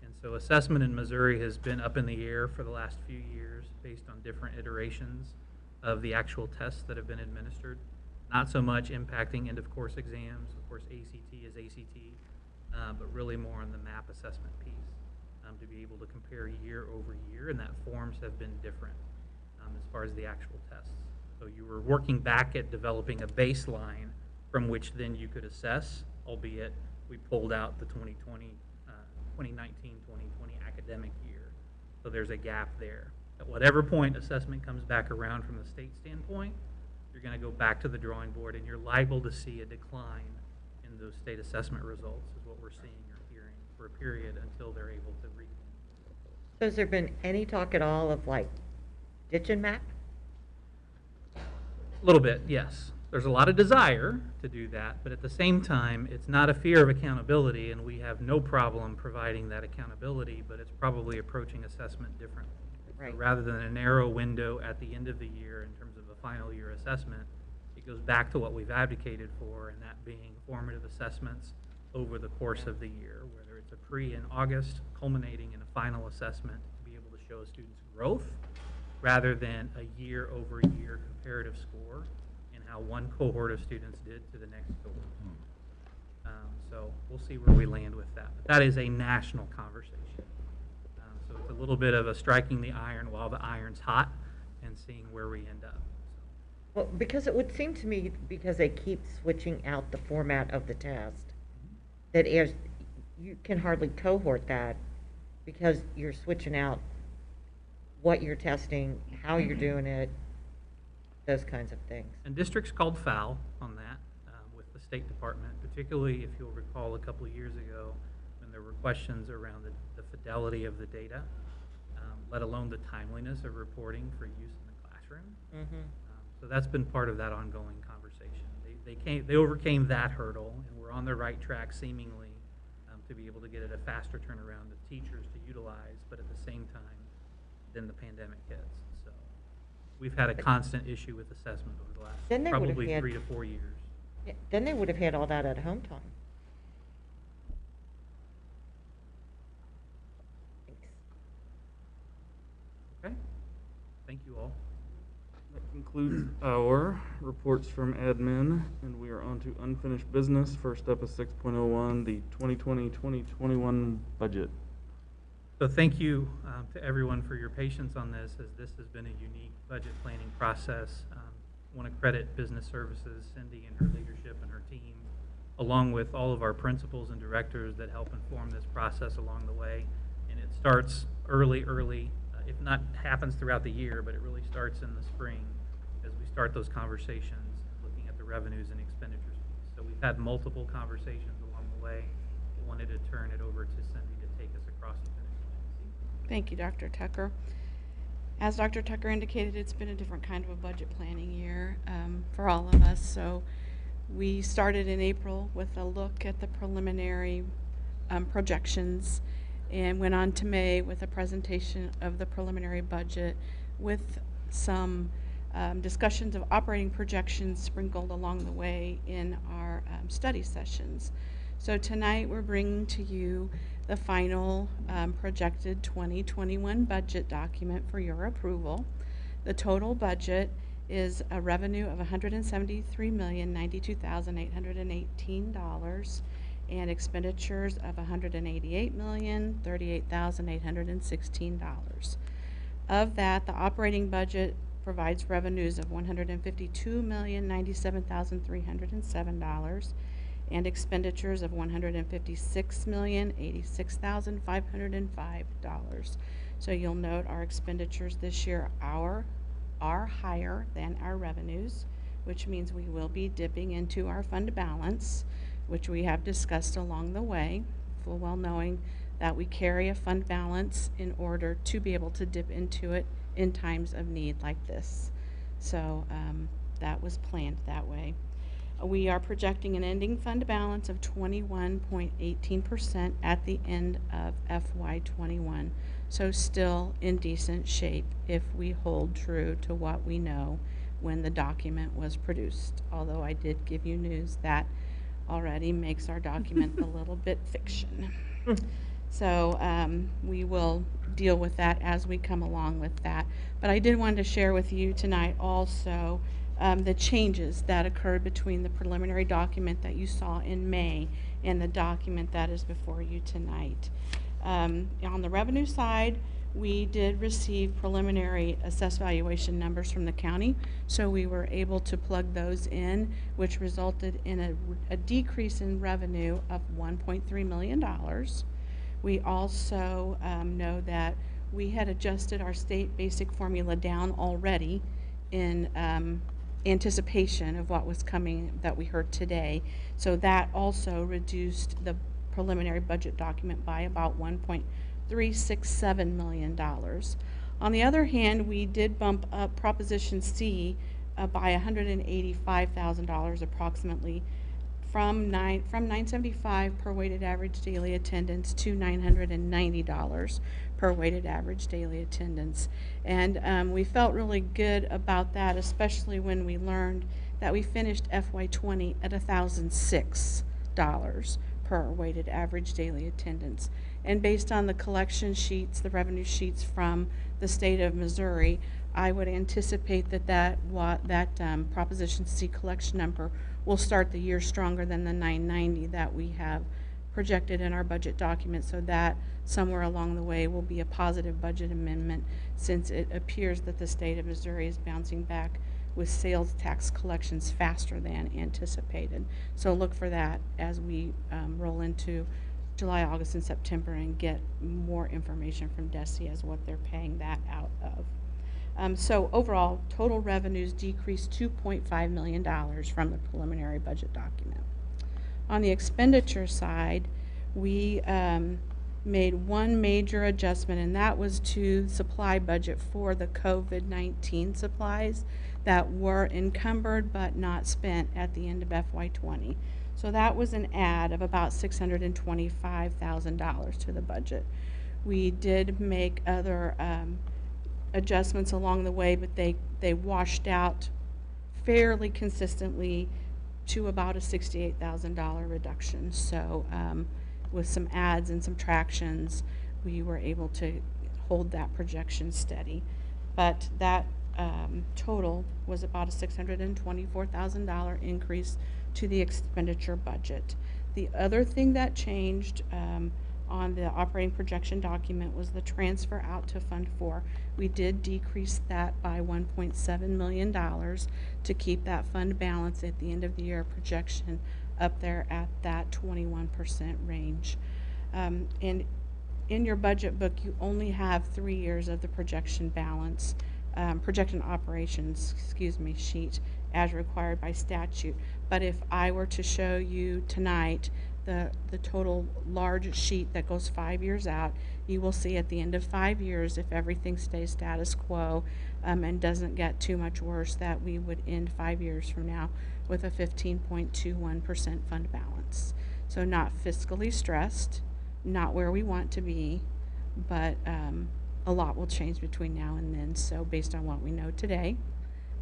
And so assessment in Missouri has been up in the air for the last few years based on different iterations of the actual tests that have been administered. Not so much impacting end-of-course exams. Of course, ACT is ACT, but really more on the MAP assessment piece to be able to compare year over year, and that forms have been different as far as the actual tests. So you were working back at developing a baseline from which then you could assess, albeit we pulled out the 2019-2020 academic year. So there's a gap there. At whatever point assessment comes back around from the state standpoint, you're going to go back to the drawing board, and you're liable to see a decline in those state assessment results is what we're seeing or hearing for a period until they're able to read. So has there been any talk at all of like ditching MAP? A little bit, yes. There's a lot of desire to do that, but at the same time, it's not a fear of accountability, and we have no problem providing that accountability, but it's probably approaching assessment differently. Right. So rather than a narrow window at the end of the year in terms of a final year assessment, it goes back to what we've advocated for, and that being formative assessments over the course of the year, whether it's a pre in August culminating in a final assessment to be able to show a student's growth rather than a year-over-year comparative score and how one cohort of students did to the next cohort. So we'll see where we land with that. But that is a national conversation. So it's a little bit of a striking the iron while the iron's hot and seeing where we end up. Well, because it would seem to me, because they keep switching out the format of the test, that as you can hardly cohort that because you're switching out what you're testing, how you're doing it, those kinds of things. And districts called foul on that with the State Department, particularly if you'll recall a couple of years ago when there were questions around the fidelity of the data, let alone the timeliness of reporting for use in the classroom. Mm-hmm. So that's been part of that ongoing conversation. They overcame that hurdle, and we're on the right track seemingly to be able to get it a faster turnaround of teachers to utilize, but at the same time, then the pandemic hits. So we've had a constant issue with assessment over the last probably 3 to 4 years. Yeah, then they would have had all that at home time. Thanks. Okay? Thank you all. That concludes our reports from admin, and we are on to unfinished business. First up is 6.01, the 2020-2021 budget. So thank you to everyone for your patience on this, as this has been a unique budget planning process. I want to credit Business Services, Cindy and her leadership and her team, along with all of our principals and directors that help inform this process along the way. And it starts early, if not happens throughout the year, but it really starts in the spring as we start those conversations, looking at the revenues and expenditures piece. So we've had multiple conversations along the way. I wanted to turn it over to Cindy to take us across the finish line. Thank you, Dr. Tucker. As Dr. Tucker indicated, it's been a different kind of a budget planning year for all of us. So we started in April with a look at the preliminary projections and went on to May with a presentation of the preliminary budget with some discussions of operating projections sprinkled along the way in our study sessions. So tonight we're bringing to you the final projected 2021 budget document for your approval. The total budget is a revenue of $173,092,818 and expenditures of $188,038,816. Of that, the operating budget provides revenues of $152,097,307 and expenditures of $156,086,505. So you'll note our expenditures this year are higher than our revenues, which means we will be dipping into our fund balance, which we have discussed along the way, full well knowing that we carry a fund balance in order to be able to dip into it in times of need like this. So that was planned that way. We are projecting an ending fund balance of 21.18% at the end of FY21. So still in decent shape if we hold true to what we know when the document was produced. Although I did give you news that already makes our document a little bit fiction. So we will deal with that as we come along with that. But I did want to share with you tonight also the changes that occurred between the preliminary document that you saw in May and the document that is before you tonight. On the revenue side, we did receive preliminary assessed valuation numbers from the county, so we were able to plug those in, which resulted in a decrease in revenue of $1.3 million. We also know that we had adjusted our state basic formula down already in anticipation of what was coming that we heard today. So that also reduced the preliminary budget document by about $1.367 million. On the other hand, we did bump up Proposition C by $185,000 approximately from $975 per weighted average daily attendance to $990 per weighted average daily attendance. And we felt really good about that, especially when we learned that we finished FY20 at $1,006 per weighted average daily attendance. And based on the collection sheets, the revenue sheets from the state of Missouri, I would anticipate that Proposition C collection number will start the year stronger than the 990 that we have projected in our budget document, so that somewhere along the way will be a positive budget amendment, since it appears that the state of Missouri is bouncing back with sales tax collections faster than anticipated. So look for that as we roll into July, August, and September and get more information from DESE as what they're paying that out of. So overall, total revenues decreased $2.5 million from the preliminary budget document. On the expenditure side, we made one major adjustment, and that was to supply budget for the COVID-19 supplies that were encumbered but not spent at the end of FY20. So that was an add of about $625,000 to the budget. We did make other adjustments along the way, but they washed out fairly consistently to about a $68,000 reduction. So with some adds and subtractions, we were able to hold that projection steady. But that total was about a $624,000 increase to the expenditure budget. The other thing that changed on the operating projection document was the transfer out to Fund 4. We did decrease that by $1.7 million to keep that fund balance at the end of the year projection up there at that 21% range. And in your budget book, you only have 3 years of the projection balance, projection operations, sheet as required by statute. But if I were to show you tonight the total large sheet that goes 5 years out, you will see at the end of 5 years, if everything stays status quo and doesn't get too much worse, that we would end 5 years from now with a 15.21% fund balance. So not fiscally stressed, not where we want to be, but a lot will change between now and then. So based on what we know today,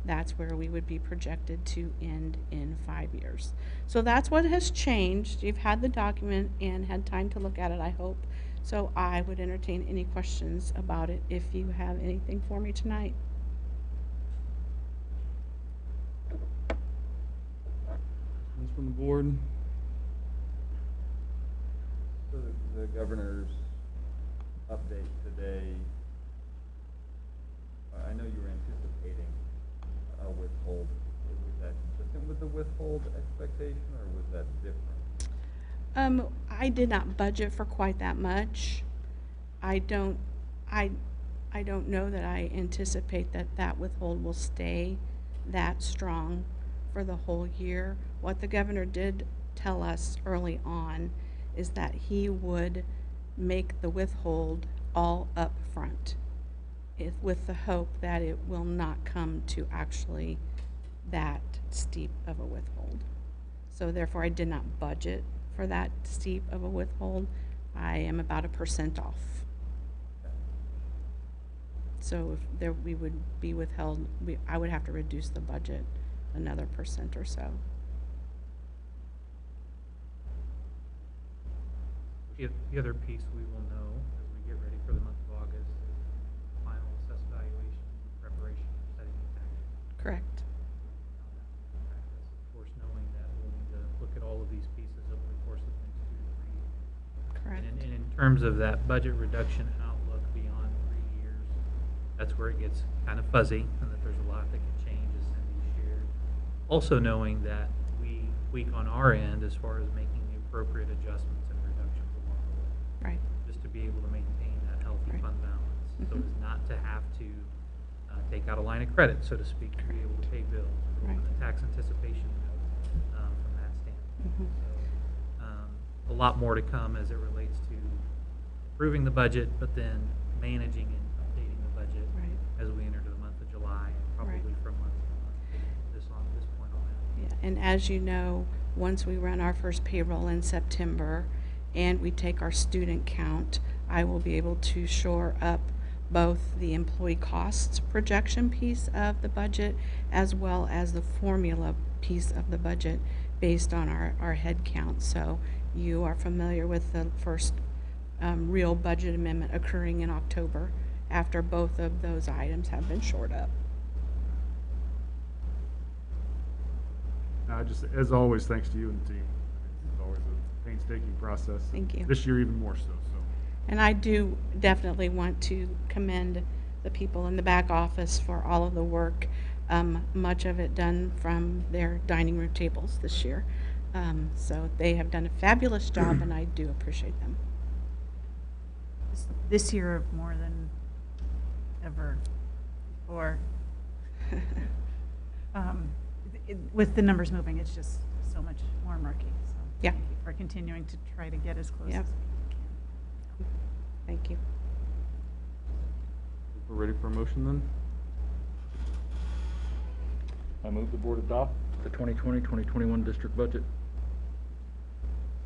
that's where we would be projected to end in 5 years. So that's what has changed. You've had the document and had time to look at it, I hope. So I would entertain any questions about it if you have anything for me tonight. Questions from the board? So the governor's update today, I know you were anticipating anticipating a withhold. Was that consistent with the withhold expectation, or was that different? I did not budget for quite that much. I don't know that I anticipate that that withhold will stay that strong for the whole year. What the governor did tell us early on is that he would make the withhold all up front, with the hope that it will not come to actually that steep of a withhold. So therefore, I did not budget for that steep of a withhold. I am about 1% off. So if there, we would be withheld, I would have to reduce the budget another % or so. The other piece we will know as we get ready for the month of August is final assessed valuation preparation for setting the tax rate. Correct. Of course, knowing that we'll need to look at all of these pieces over the course of the next 2 to 3 years. Correct. And in terms of that budget reduction outlook beyond 3 years, that's where it gets kind of fuzzy, and that there's a lot that can change, as Cindy shared. Also knowing that we tweak on our end as far as making the appropriate adjustments and reductions along the way. Right. Just to be able to maintain that healthy fund balance, so as not to have to take out a line of credit, so to speak, to be able to pay bills, or open the tax anticipation note from that standpoint. So, a lot more to come as it relates to approving the budget, but then managing and updating the budget as we enter the month of July, and probably from month to month this point on out. Yeah, and as you know, once we run our first payroll in September and we take our student count, I will be able to shore up both the employee costs projection piece of the budget as well as the formula piece of the budget based on our head count. So you are familiar with the first real budget amendment occurring in October after both of those items have been shored up. Just as always, thanks to you and the team. It's always a painstaking process. Thank you. This year even more so. And I do definitely want to commend the people in the back office for all of the work, much of it done from their dining room tables this year. So they have done a fabulous job, and I do appreciate them. This year more than ever before. With the numbers moving, it's just so much more murky. So Yeah. thank you for continuing to try to get as close Yep. as we can. Thank you. We're ready for a motion then? I move the board adopt the 2020-2021 district budget.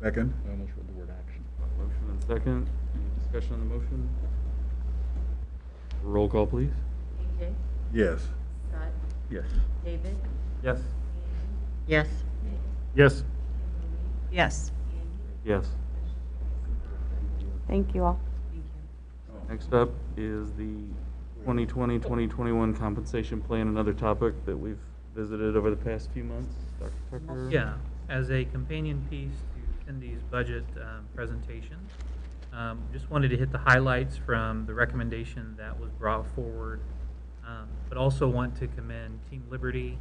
Second? I almost read the word action. Motion and second. Any discussion on the motion? Roll call, please. AJ, Yes. Scott, Yes. David, Yes. Andy, Yes. Nick, Yes. Kimberly, Yes. Andy, Yes. Thank you all. thank you. Next up is the 2020-2021 compensation plan, another topic that we've visited over the past few months. Dr. Tucker? Yeah, as a companion piece to Cindy's budget presentation, just wanted to hit the highlights from the recommendation that was brought forward, but also want to commend Team Liberty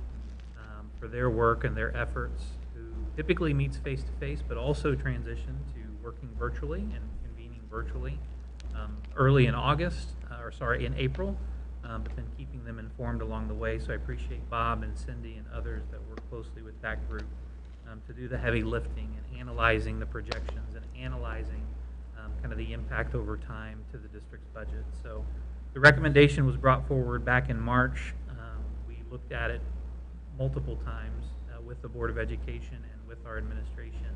for their work and their efforts, who typically meets face-to-face, but also transitioned to working virtually and convening virtually early in in April, but then keeping them informed along the way. So I appreciate Bob and Cindy and others that work closely with that group to do the heavy lifting and analyzing the projections and analyzing kind of the impact over time to the district's budget. So the recommendation was brought forward back in March. We looked at it multiple times with the Board of Education and with our administration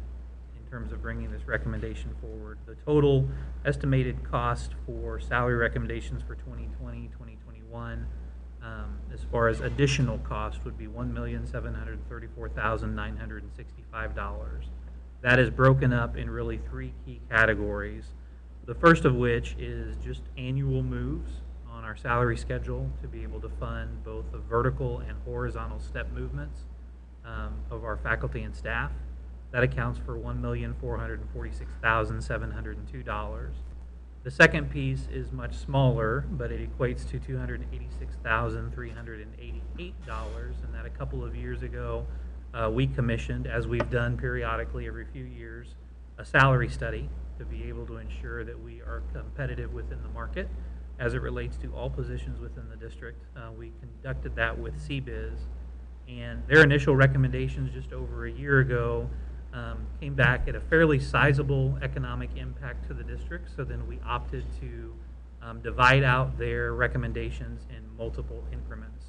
in terms of bringing this recommendation forward. The total estimated cost for salary recommendations for 2020, 2021, as far as additional cost, would be $1,734,965. That is broken up in really 3 key categories. The first of which is just annual moves on our salary schedule to be able to fund both the vertical and horizontal step movements of our faculty and staff. That accounts for $1,446,702. The second piece is much smaller, but it equates to $286,388, and that a couple of years ago, we commissioned, as we've done periodically every few years, a salary study to be able to ensure that we are competitive within the market as it relates to all positions within the district. We conducted that with CBIZ, and their initial recommendations just over a year ago came back at a fairly sizable economic impact to the district. So then we opted to divide out their recommendations in multiple increments.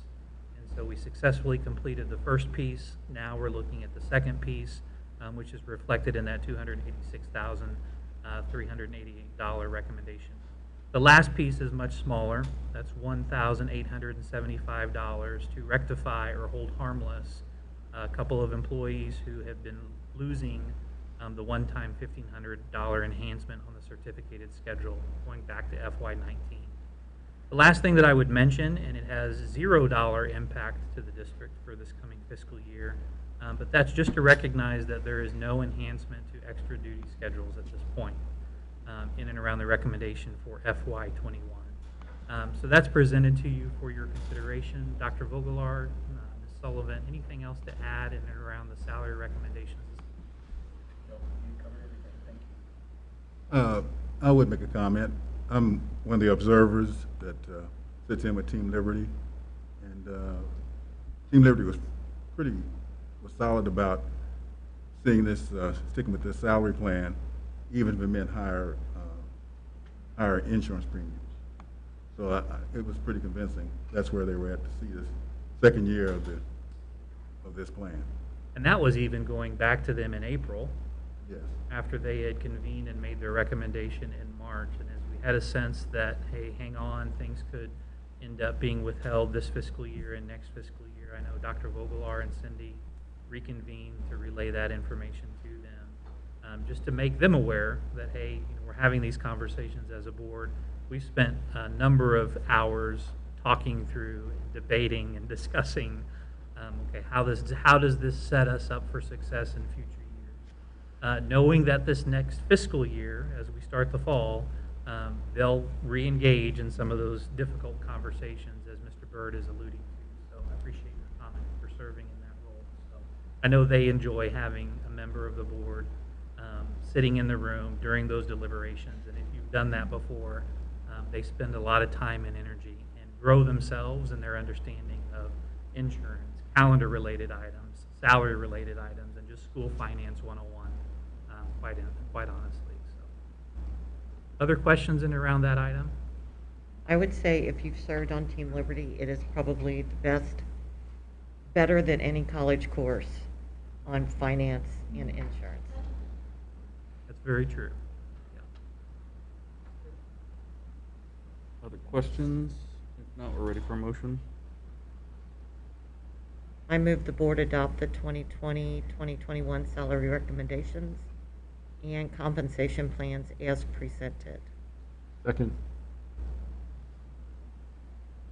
And so we successfully completed the first piece. Now we're looking at the second piece, which is reflected in that $286,388 recommendation. The last piece is much smaller. That's $1,875 to rectify or hold harmless a couple of employees who have been losing the one-time $1,500 enhancement on the certificated schedule going back to FY19. The last thing that I would mention, and it has $0 impact to the district for this coming fiscal year, but that's just to recognize that there is no enhancement to extra duty schedules at this point in and around the recommendation for FY21. So that's presented to you for your consideration. Dr. Vogelard, Ms. Sullivan, anything else to add in and around the salary recommendations? No, you covered everything. Thank you. I would make a comment. I'm one of the observers that sits in with Team Liberty, and Team Liberty was solid about seeing this, sticking with this salary plan, even if it meant higher insurance premiums. So it was pretty convincing. That's where they were at to see this second year of this plan. And that was even going back to them in April. Yes. After they had convened and made their recommendation in March. And as we had a sense that, hey, hang on, things could end up being withheld this fiscal year and next fiscal year. I know Dr. Vogelar and Cindy reconvened to relay that information to them, just to make them aware that, hey, we're having these conversations as a board. We've spent a number of hours talking through, debating, and discussing, okay, how does this set us up for success in future years? Knowing that this next fiscal year, as we start the fall, they'll re-engage in some of those difficult conversations, as Mr. Byrd is alluding to. So I appreciate your comment for serving in that role. So I know they enjoy having a member of the board sitting in the room during those deliberations. And if you've done that before, they spend a lot of time and energy and grow themselves in their understanding of insurance, calendar-related items, salary-related items, and just school finance 101, quite honestly. So, other questions in and around that item? I would say if you've served on Team Liberty, it is probably the better than any college course on finance and insurance. That's very true. Yeah. Other questions? If not, we're ready for a motion. I move the board adopt the 2020-2021 salary recommendations and compensation plans as presented. Second.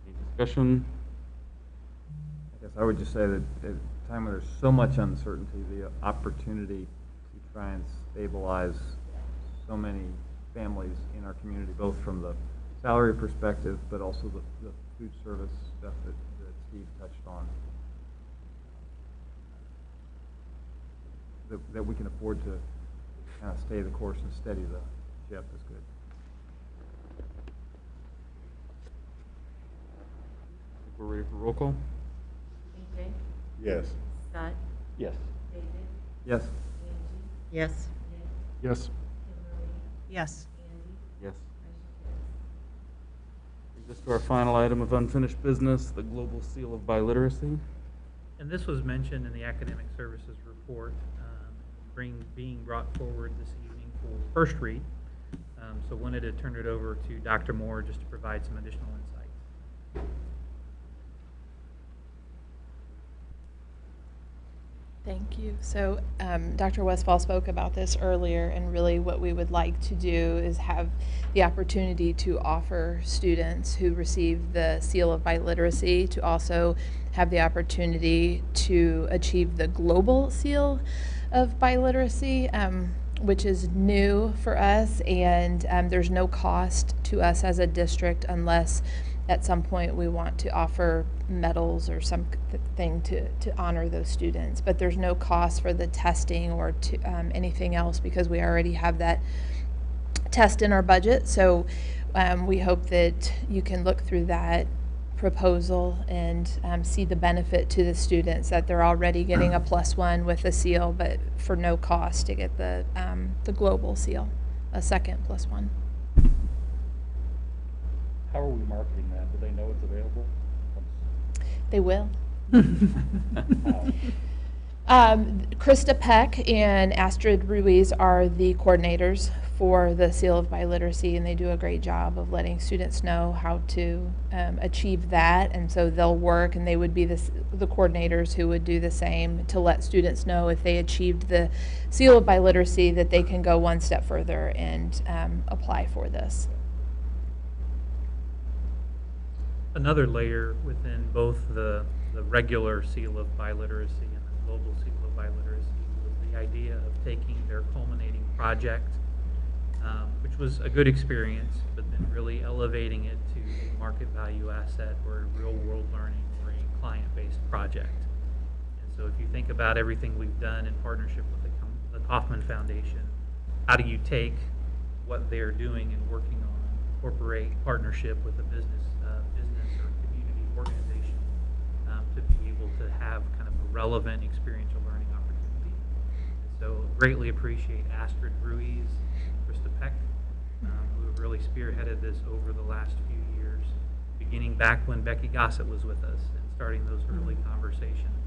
Any discussion? I guess I would just say that at a time when there's so much uncertainty, the opportunity to try and stabilize so many families in our community, both from the salary perspective, but also the food service stuff that Steve touched on, that we can afford to kind of stay the course and steady the ship is good. I think we're ready for roll call. AJ? Yes. Scott? Yes. David? Yes. Angie? Yes. Nick? Yes. Kimberly? Yes. Andy? Yes. Motion carries. Brings us to our final item of unfinished business, the Global Seal of Biliteracy. And this was mentioned in the Academic Services Report, being brought forward this evening for first read. So wanted to turn it over to Dr. Moore just to provide some additional insight. Thank you. So Dr. Westfall spoke about this earlier, and really what we would like to do is have the opportunity to offer students who receive the Seal of Biliteracy to also have the opportunity to achieve the Global Seal of Biliteracy. which is new for us, and there's no cost to us as a district unless at some point we want to offer medals or something to honor those students. But there's no cost for the testing or to anything else because we already have that test in our budget. So we hope that you can look through that proposal and see the benefit to the students that they're already getting a +1 with a seal, but for no cost to get the global seal, a second +1. How are we marketing that? Do they know it's available? They will. How? Krista Peck and Astrid Ruiz are the coordinators for the Seal of Biliteracy, and they do a great job of letting students know how to achieve that. And so they'll work, and they would be the coordinators who would do the same to let students know if they achieved the Seal of Biliteracy that they can go one step further and apply for this. Another layer within both the regular Seal of Biliteracy and the Global Seal of Biliteracy was the idea of taking their culminating project, which was a good experience, but then really elevating it to a market value asset or a real world learning or a client-based project. And so if you think about everything we've done in partnership with the Kauffman Foundation, how do you take what they're doing and working on, incorporate partnership with a business or community organization to be able to have kind of a relevant experiential learning opportunity. So greatly appreciate Astrid Ruiz, Krista Peck, who have really spearheaded this over the last few years, beginning back when Becky Gossett was with us and starting those early conversations,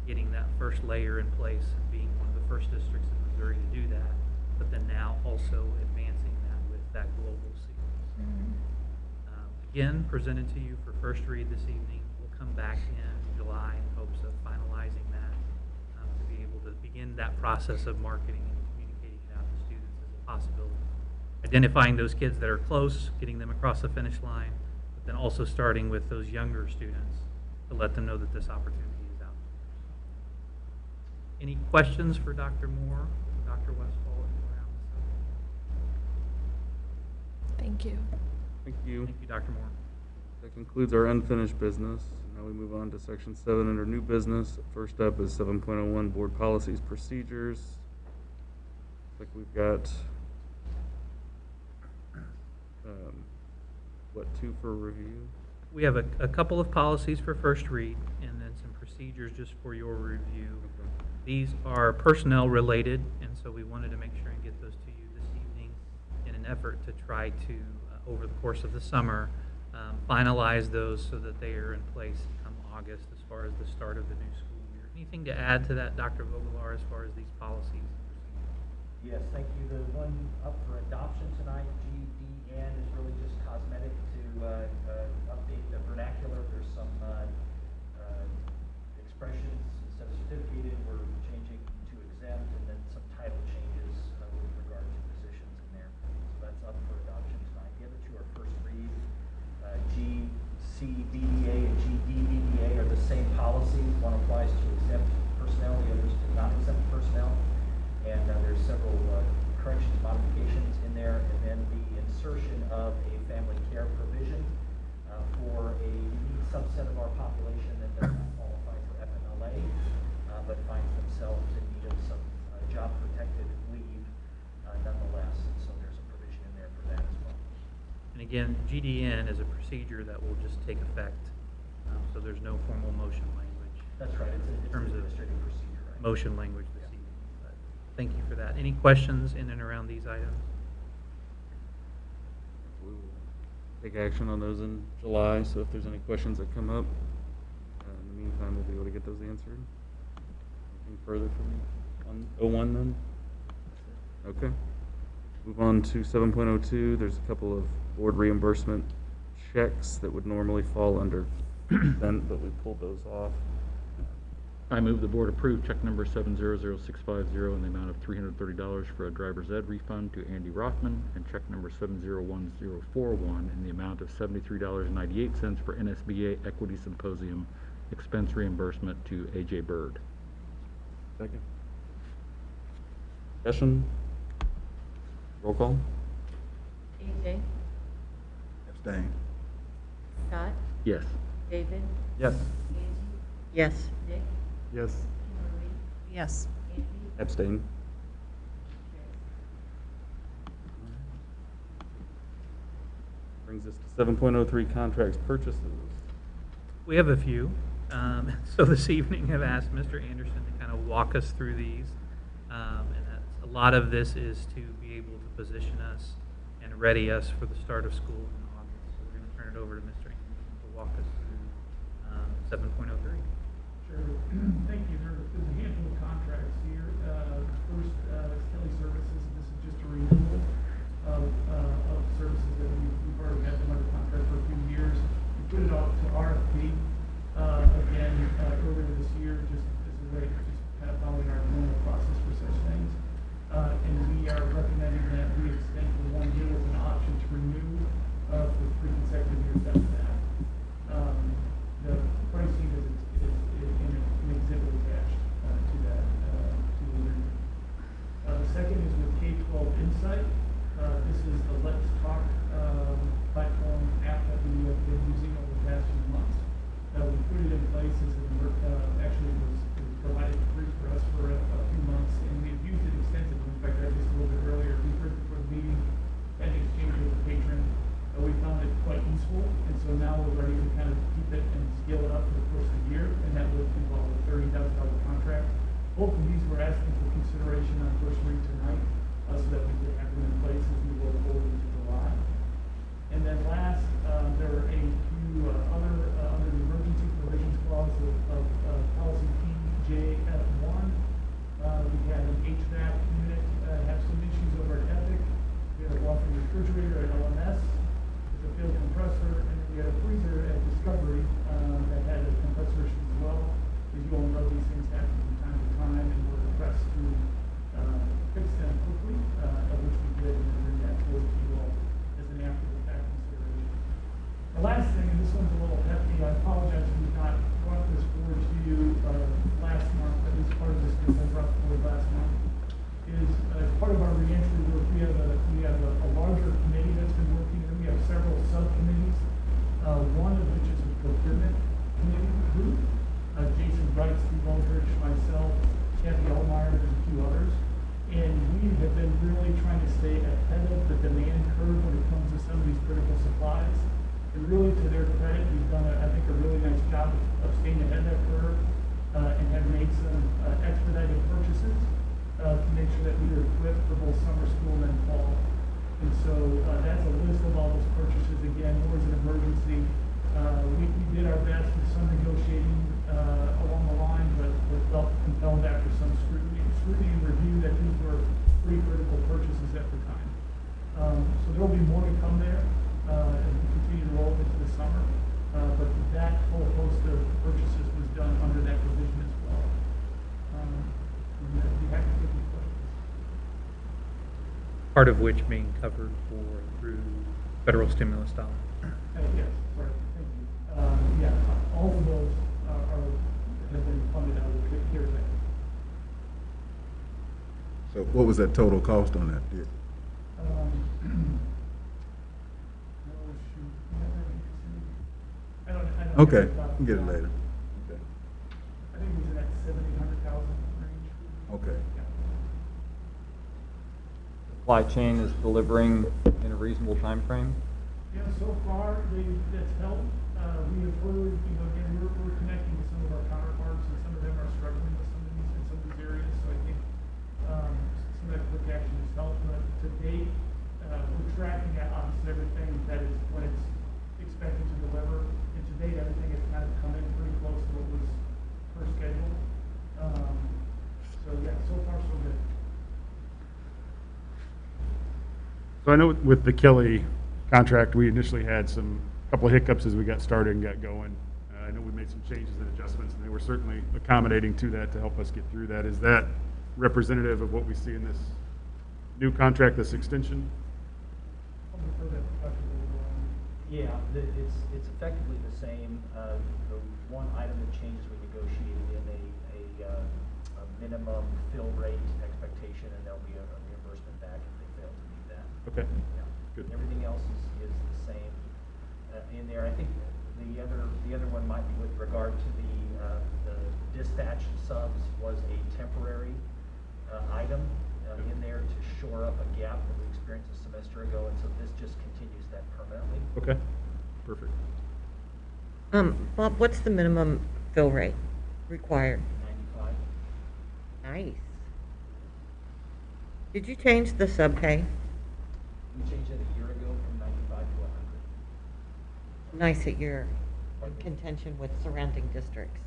getting that first layer in place and being one of the first districts in Missouri to do that, but then now also advancing that with that global seal. Again, presented to you for first read this evening. We'll come back in July in hopes of finalizing that to be able to begin that process of marketing and communicating it out to students as a possibility. Identifying those kids that are close, getting them across the finish line, but then also starting with those younger students to let them know that this opportunity is out there. Any questions for Dr. Moore or Dr. Westfall around this? Thank you. Thank you. Thank you, Dr. Moore. That concludes our unfinished business. Now we move on to section 7 under new business. First up is 7.01 board policies procedures. Looks like we've got two for review? We have a couple of policies for first read and then some procedures just for your review. Okay. These are personnel related, and so we wanted to make sure and get those to you this evening in an effort to try to, over the course of the summer, finalize those so that they are in place come August as far as the start of the new school year. Anything to add to that, Dr. Vogelaar, as far as these policies? Yes, thank you. The one up for adoption tonight, GDN, is really just cosmetic to update the vernacular. There's some expressions instead of certificated, we're changing to exempt, and then some title changes with regard to positions in there. So that's up for adoption tonight. The other two are first read. GCBDA and GDBDA are the same policies. One applies to exempt personnel, the others to non-exempt personnel. And there's several corrections, modifications in there, and then the insertion of a family care provision for a unique subset of our population that does not qualify for FMLA, but finds themselves in need of some job-protected leave nonetheless. And so there's a provision in there for that as well. And again, GDN is a procedure that will just take effect, so there's no formal motion language. That's right. It's in terms of administrative procedure, right? motion language this evening. But thank you for that. Any questions in and around these items? We will take action on those in July, so if there's any questions that come up, in the meantime, we'll be able to get those answered. Anything further from you on 01 then? Okay. Move on to 7.02. There's a couple of board reimbursement checks that would normally fall under consent, but we pulled those off. I move the board approve check number 700650 in the amount of $330 for a driver's ed refund to Andy Rothman, and check number 701041 in the amount of $73.98 for NSBA Equity Symposium expense reimbursement to AJ Bird. Second. Discussion? Roll call? AJ, Abstain. Scott, Yes. David, Yes. Angie, Yes. Dick, Yes. Kimberly, Yes. Andy, Abstain. Brings us to 7.03 contracts purchases. We have a few. So this evening, I've asked Mr. Anderson to kind of walk us through these. And a lot of this is to be able to position us and ready us for the start of school in August. So we're going to turn it over to Mr. Anderson to walk us through 7.03. Sure. Thank you. There's a handful of contracts here. First, is Kelly Services. This is just a renewal of services that we've already had them under contract for a few years. We put it out to RFP again earlier this year, just as a way, just kind of following our normal process for such things. And we are recommending that we extend for 1 year with an option to renew for 3 consecutive years after that. The pricing is in an exhibit attached to that, to the agreement. The second is with K-12 Insight. This is the Let's Talk platform app that we have been using over the past few months. We put it in place as actually it was provided free for us for a few months, and we've used it extensively. In fact, just a little bit earlier, we heard before the meeting, had an exchange with a patron. We found it quite useful, and so now we're ready to kind of keep it and scale it up for the course of the year, and that would involve a $30,000 contract. Both of these we're asking for consideration on first read tonight, so that we can have them in place as we go forward into July. And then last, there are a few other under the emergency provisions clause of policy PJF1. We had an HVAC unit have some issues over at Epic. We had a walk-in refrigerator at LMS. A field compressor, and then we had a freezer at Discovery that had a compressor issue as well. As you all know, these things happen from time to time, and we're pressed to fix them quickly, of which we did, and bring that forward to you all as an after-the-fact consideration. The last thing, and this one's a little hefty, I apologize if we've not brought this forward to you last month, at least part of this was brought forward last month, is as part of our reentry work, we have a larger committee that's been working, and we have several subcommittees, one of which is a procurement committee group. Jason Bright, Steve Aldrich, myself, Kathy Altmeyer, and a few others. And we have been really trying to stay ahead of the demand curve when it comes to some of these critical supplies. And really, to their credit, we've done, I think, a really nice job of staying ahead of that curve and have made some expedited purchases to make sure that we are equipped for both summer school and fall. And so that's a list of all those purchases. Again, more as an emergency. We did our best with some negotiating along the line, but felt compelled after some scrutiny and review that these were pretty critical purchases at the time. So there will be more to come there as we continue to roll into the summer. But that whole host of purchases was done under that provision as well. And I'd be happy to take any questions. Part of which being covered through federal stimulus dollars. Yes, sorry, thank you. Yeah, all of those have been funded out of the CARES Act. So what was that total cost on that deal? Oh, shoot. I don't have Okay, it off the we'll get it top. later. Okay. I think it was in that 70-100,000 range. Okay. Yeah. Supply chain is delivering in a reasonable time frame? Yeah, so far, that's helped. We have heard, again, we're connecting with some of our counterparts, and some of them are struggling with some of these areas. So I think some of that quick action has helped. But to date, we're tracking obviously everything that is when it's expected to deliver. And to date, everything has kind of come in pretty close to what was first scheduled. So yeah, so far so good. So I know with the Kelly contract, we initially had a couple of hiccups as we got started and got going. I know we made some changes and adjustments, and they were certainly accommodating to that to help us get through that. Is that representative of what we see in this new contract, this extension? Yeah, it's effectively the same. The one item that changes, we negotiated in a minimum fill rate expectation, and there'll be a reimbursement back if they fail to meet that. Okay, Yeah. good. Everything else is the same in there. I think the other one might be with regard to the dispatch subs was a temporary item in there to shore up a gap that we experienced a semester ago, and so this just continues that permanently. Okay, perfect. Bob, what's the minimum fill rate required? 95. Nice. Did you change the sub pay? We changed it a year ago from 95 to 100. Nice that you're in contention with surrounding districts.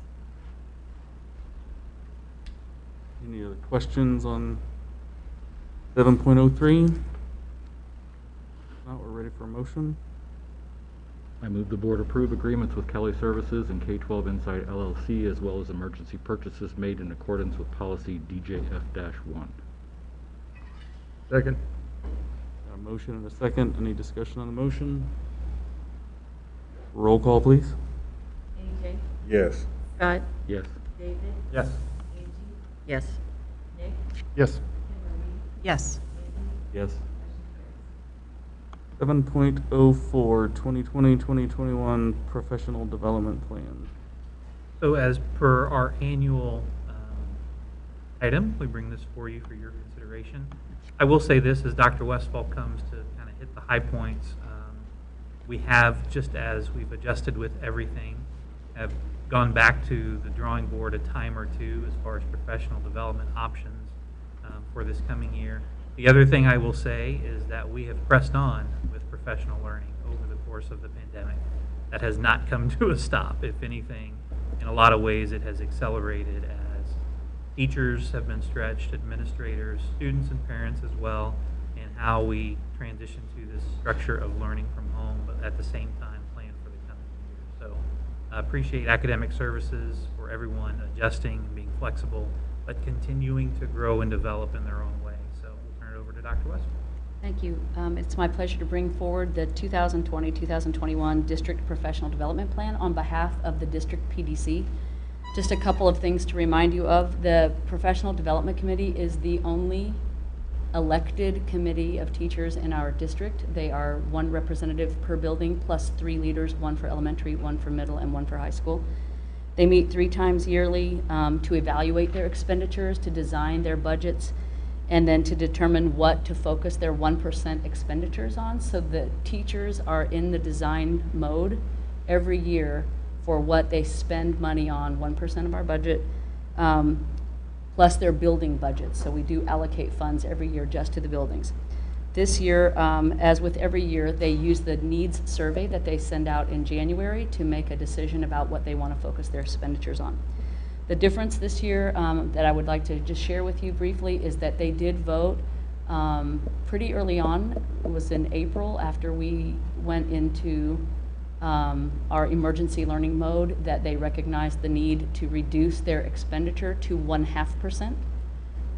Any other questions on 7.03? Now we're ready for a motion. I move the board approve agreements with Kelly Services and K-12 Insight LLC, as well as emergency purchases made in accordance with policy DJF-1. Second. Got a motion and a second. Any discussion on the motion? Roll call, please. AJ, Yes. Scott, Yes. David, Yes. Angie, Yes. Nick, Yes. Kimberly, Yes. Andy, Yes. motion carries. 7.04, 2020-2021 Professional Development Plan. So as per our annual item, we bring this for you for your consideration. I will say this, as Dr. Westphal comes to kind of hit the high points, we have, just as we've adjusted with everything, have gone back to the drawing board a time or two as far as professional development options for this coming year. The other thing I will say is that we have pressed on with professional learning over the course of the pandemic. That has not come to a stop. If anything, in a lot of ways, it has accelerated as teachers have been stretched, administrators, students and parents as well, and how we transition to this structure of learning from home, but at the same time plan for the coming year. So I appreciate academic services for everyone adjusting and being flexible, but continuing to grow and develop in their own way. So we'll turn it over to Dr. Westphal. Thank you. It's my pleasure to bring forward the 2020-2021 District Professional Development Plan on behalf of the District PDC. Just a couple of things to remind you of. The Professional Development Committee is the only elected committee of teachers in our district. They are one representative per building plus 3 leaders, one for elementary, one for middle, and one for high school. They meet 3 times yearly to evaluate their expenditures, to design their budgets, and then to determine what to focus their 1% expenditures on. So the teachers are in the design mode every year for what they spend money on, 1% of our budget, plus their building budgets. So we do allocate funds every year just to the buildings. This year, as with every year, they use the needs survey that they send out in January to make a decision about what they want to focus their expenditures on. The difference this year that I would like to just share with you briefly is that they did vote pretty early on. It was in April after we went into our emergency learning mode that they recognized the need to reduce their expenditure to 0.5%.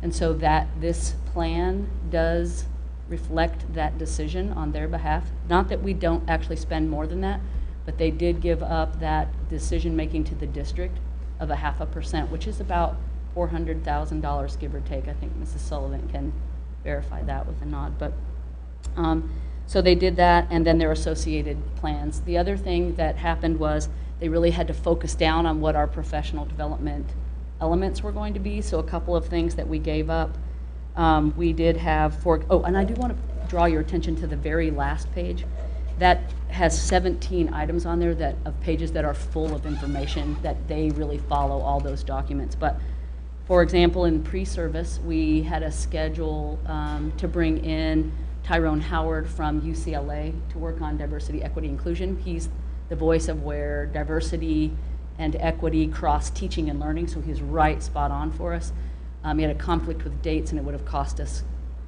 And so that this plan does reflect that decision on their behalf. Not that we don't actually spend more than that, but they did give up that decision making to the district of 0.5%, which is about $400,000, give or take. I think Mrs. Sullivan can verify that with a nod. But so they did that, and then their associated plans. The other thing that happened was they really had to focus down on what our professional development elements were going to be. So a couple of things that we gave up. We did have and I do want to draw your attention to the very last page. That has 17 items on there of pages that are full of information that they really follow all those documents. But for example, in pre-service, we had a schedule to bring in Tyrone Howard from UCLA to work on diversity, equity, inclusion. He's the voice of where diversity and equity cross teaching and learning, so he's right spot on for us. He had a conflict with dates, and it would have cost us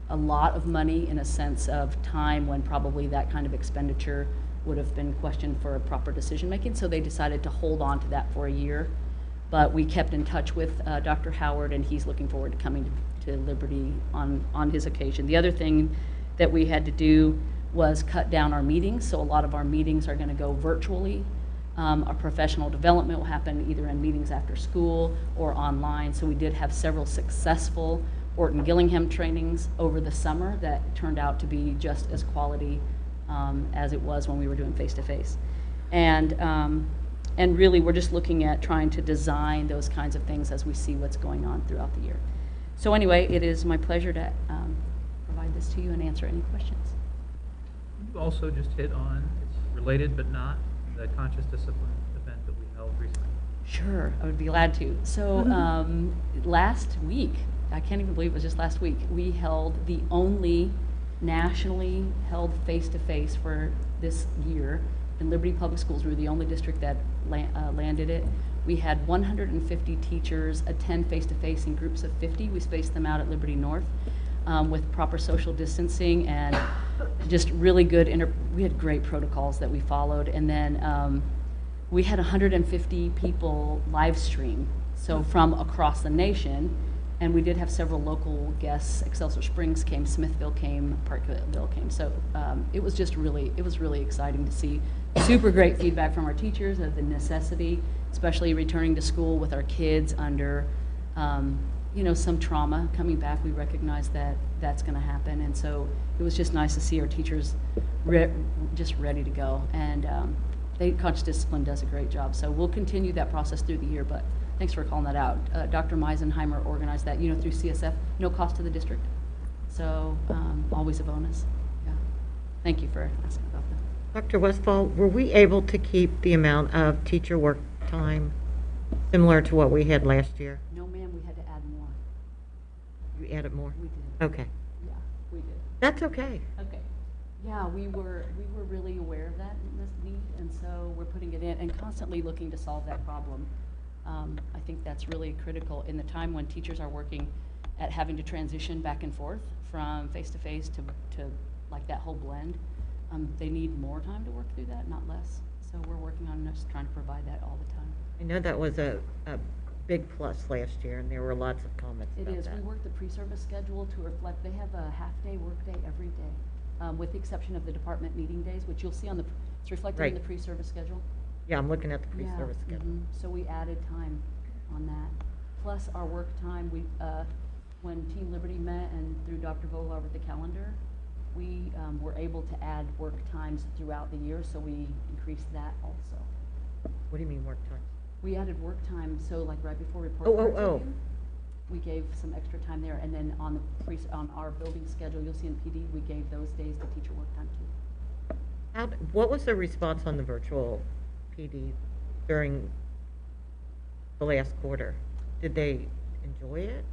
a lot of money in a sense of time when probably that kind of expenditure would have been questioned for a proper decision making. So they decided to hold on to that for a year. But we kept in touch with Dr. Howard, and he's looking forward to coming to Liberty on his occasion. The other thing that we had to do was cut down our meetings. So a lot of our meetings are going to go virtually. Our professional development will happen either in meetings after school or online. So we did have several successful Orton Gillingham trainings over the summer that turned out to be just as quality as it was when we were doing face-to-face. And really, we're just looking at trying to design those kinds of things as we see what's going on throughout the year. So anyway, it is my pleasure to provide this to you and answer any questions. You also just hit on, it's related but not, the conscious discipline event that we held recently. Sure, I would be glad to. So last week, I can't even believe it was just last week, we held the only nationally held face-to-face for this year in Liberty Public Schools. We were the only district that landed it. We had 150 teachers attend face-to-face in groups of 50. We spaced them out at Liberty North with proper social distancing and just really good, we had great protocols that we followed. And then we had 150 people live stream, so from across the nation. And we did have several local guests. Excelsior Springs came, Smithville came, Parkville came. So it was just really, it was really exciting to see super great feedback from our teachers of the necessity, especially returning to school with our kids under, you know, some trauma coming back. We recognize that that's going to happen. And so it was just nice to see our teachers just ready to go. And Conscious Discipline does a great job. So we'll continue that process through the year, but thanks for calling that out. Dr. Meisenheimer organized that, you know, through CSF, no cost to the district. So always a bonus. Yeah. Thank you for asking about that. Dr. Westfall, were we able to keep the amount of teacher work time similar to what we had last year? No, ma'am, we had to add more. You added more? We did. Okay. Yeah, we did. That's okay. Okay. Yeah, we were really aware of that in this need, and so we're putting it in and constantly looking to solve that problem. I think that's really critical in the time when teachers are working at having to transition back and forth from face-to-face to like that whole blend. They need more time to work through that, not less. So we're working on just trying to provide that all the time. I know that was a big plus last year, and there were lots of comments It about is. that. We work the pre-service schedule to reflect, they have a half-day workday every day, with the exception of the department meeting days, which you'll see on the, it's reflected in the pre-service schedule. Yeah, I'm looking at the pre-service Yeah, schedule. So we added time on that. Plus our work time, we, when Team Liberty met and through Dr. Vogel with the calendar, we were able to add work times throughout the year, so we increased that also. What do you mean work time? We added work time, so like right before report Oh, cards oh, are oh. due, we gave some extra time there, and then on the on our building schedule, you'll see in PD, we gave those days to teacher work time too. What was the response on the virtual PD during the last quarter? Did they enjoy it?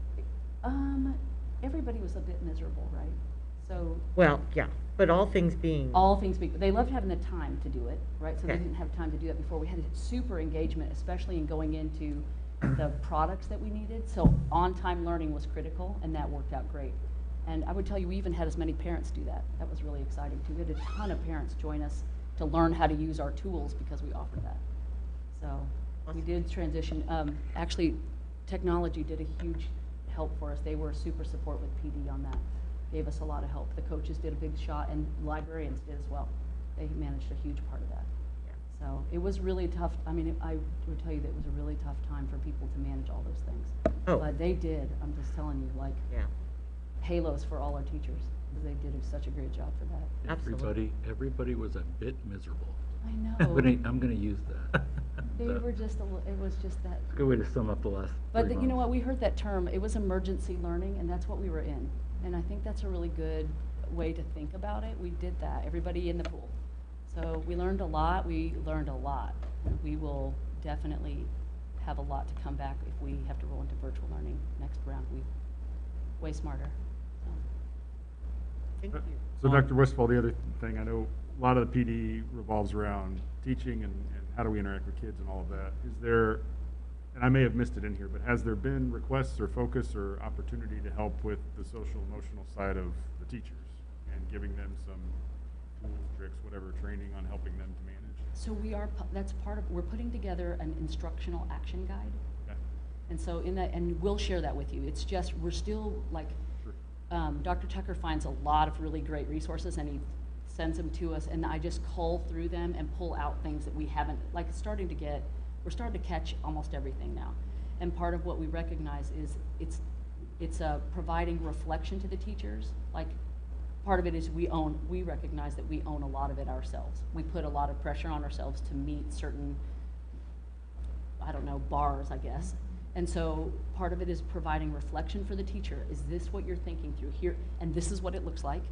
Everybody was a bit miserable, right? So Well, yeah, but all things being. they loved having the time to do it, right? So they Okay. didn't have time to do that before. We had a super engagement, especially in going into the products that we needed. So on-time learning was critical, and that worked out great. And I would tell you, we even had as many parents do that. That was really exciting too. We had a ton of parents join us to learn how to use our tools because we offered that. So we did transition. Actually, technology did a huge help for us. They were super support with PD on that. Gave us a lot of help. The coaches did a big shot, and librarians did as well. They managed a huge part of that. So it was really tough. I mean, I would tell you that it was a really tough time for people to manage all those things. Oh. But they did. I'm just telling you, like, halos for all our teachers, because they did such a great job for that. Absolutely. Everybody was a bit miserable. I know. I'm gonna use that. They were just it was just that. It's a good way to sum up the last But 3 you know months. what, we heard that term, it was emergency learning, and that's what we were in. And I think that's a really good way to think about it. We did that, everybody in the pool. So we learned a lot, And we will definitely have a lot to come back if we have to roll into virtual learning next round. We way smarter. So. Thank you. So Dr. Westfall, the other thing, I know a lot of the PD revolves around teaching and how do we interact with kids and all of that. Is there, and I may have missed it in here, but has there been requests or focus or opportunity to help with the social emotional side of the teachers and giving them some tools, tricks, whatever, training on helping them to manage? So that's part of, we're putting together an instructional action guide. Okay. And so in that, and we'll share that with you. It's just, we're still like, Dr. Tucker finds a lot of really great resources and he sends them to us, and I just cull through them and pull out things that we haven't, like we're starting to catch almost everything now. And part of what we recognize is It's providing reflection to the teachers. Like, part of it is we recognize that we own a lot of it ourselves. We put a lot of pressure on ourselves to meet certain, I don't know, bars, I guess. And so part of it is providing reflection for the teacher. Is this what you're thinking through here? And this is what it looks like.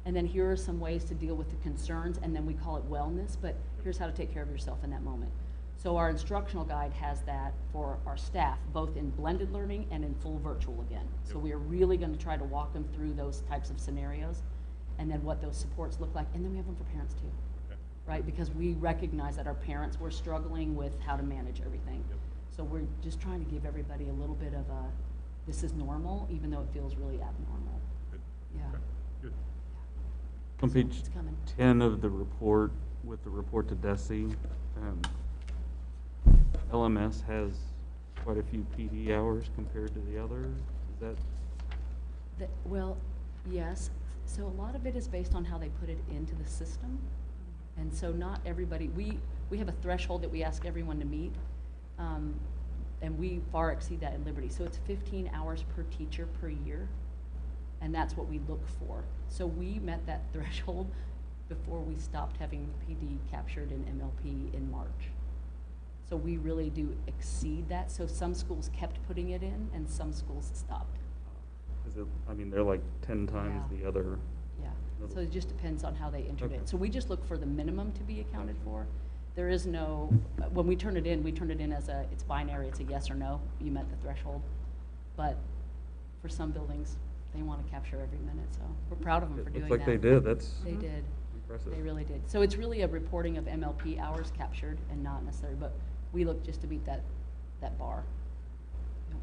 And then here are some ways to deal with the concerns, and then we call it wellness, but here's how to take care of yourself in that moment. So our instructional guide has that for our staff, both in blended learning and in full virtual again. So we are really going to try to walk them through those types of scenarios, and then what those supports look like. And then we have them for parents too, right? Because we recognize that our parents were struggling with how to manage everything. So we're just trying to give everybody a little bit of a, this is normal, even though it feels really abnormal. Yeah. Good. On page It's coming. 10 of the report, with the report to DESE, LMS has quite a few PD hours compared to the others. Is that? Well, yes. So a lot of it is based on how they put it into the system. And so not everybody, we have a threshold that we ask everyone to meet. And we far exceed that in Liberty. So it's 15 hours per teacher per year. And that's what we look for. So we met that threshold before we stopped having PD captured in MLP in March. So we really do exceed that. So some schools kept putting it in and some schools stopped. Is it, I mean, they're like 10 times Yeah. the other. Yeah, so it just depends on how they entered Okay. it. So we just look for the minimum to be accounted for. There is no, when we turn it in as it's binary, it's a yes or no, you met the threshold. But for some buildings, they want to capture every minute, so we're proud of them for It doing looks that. like they did. That's They did. impressive. They really did. So it's really a reporting of MLP hours captured and not necessarily, but we look just to beat that bar. Yep.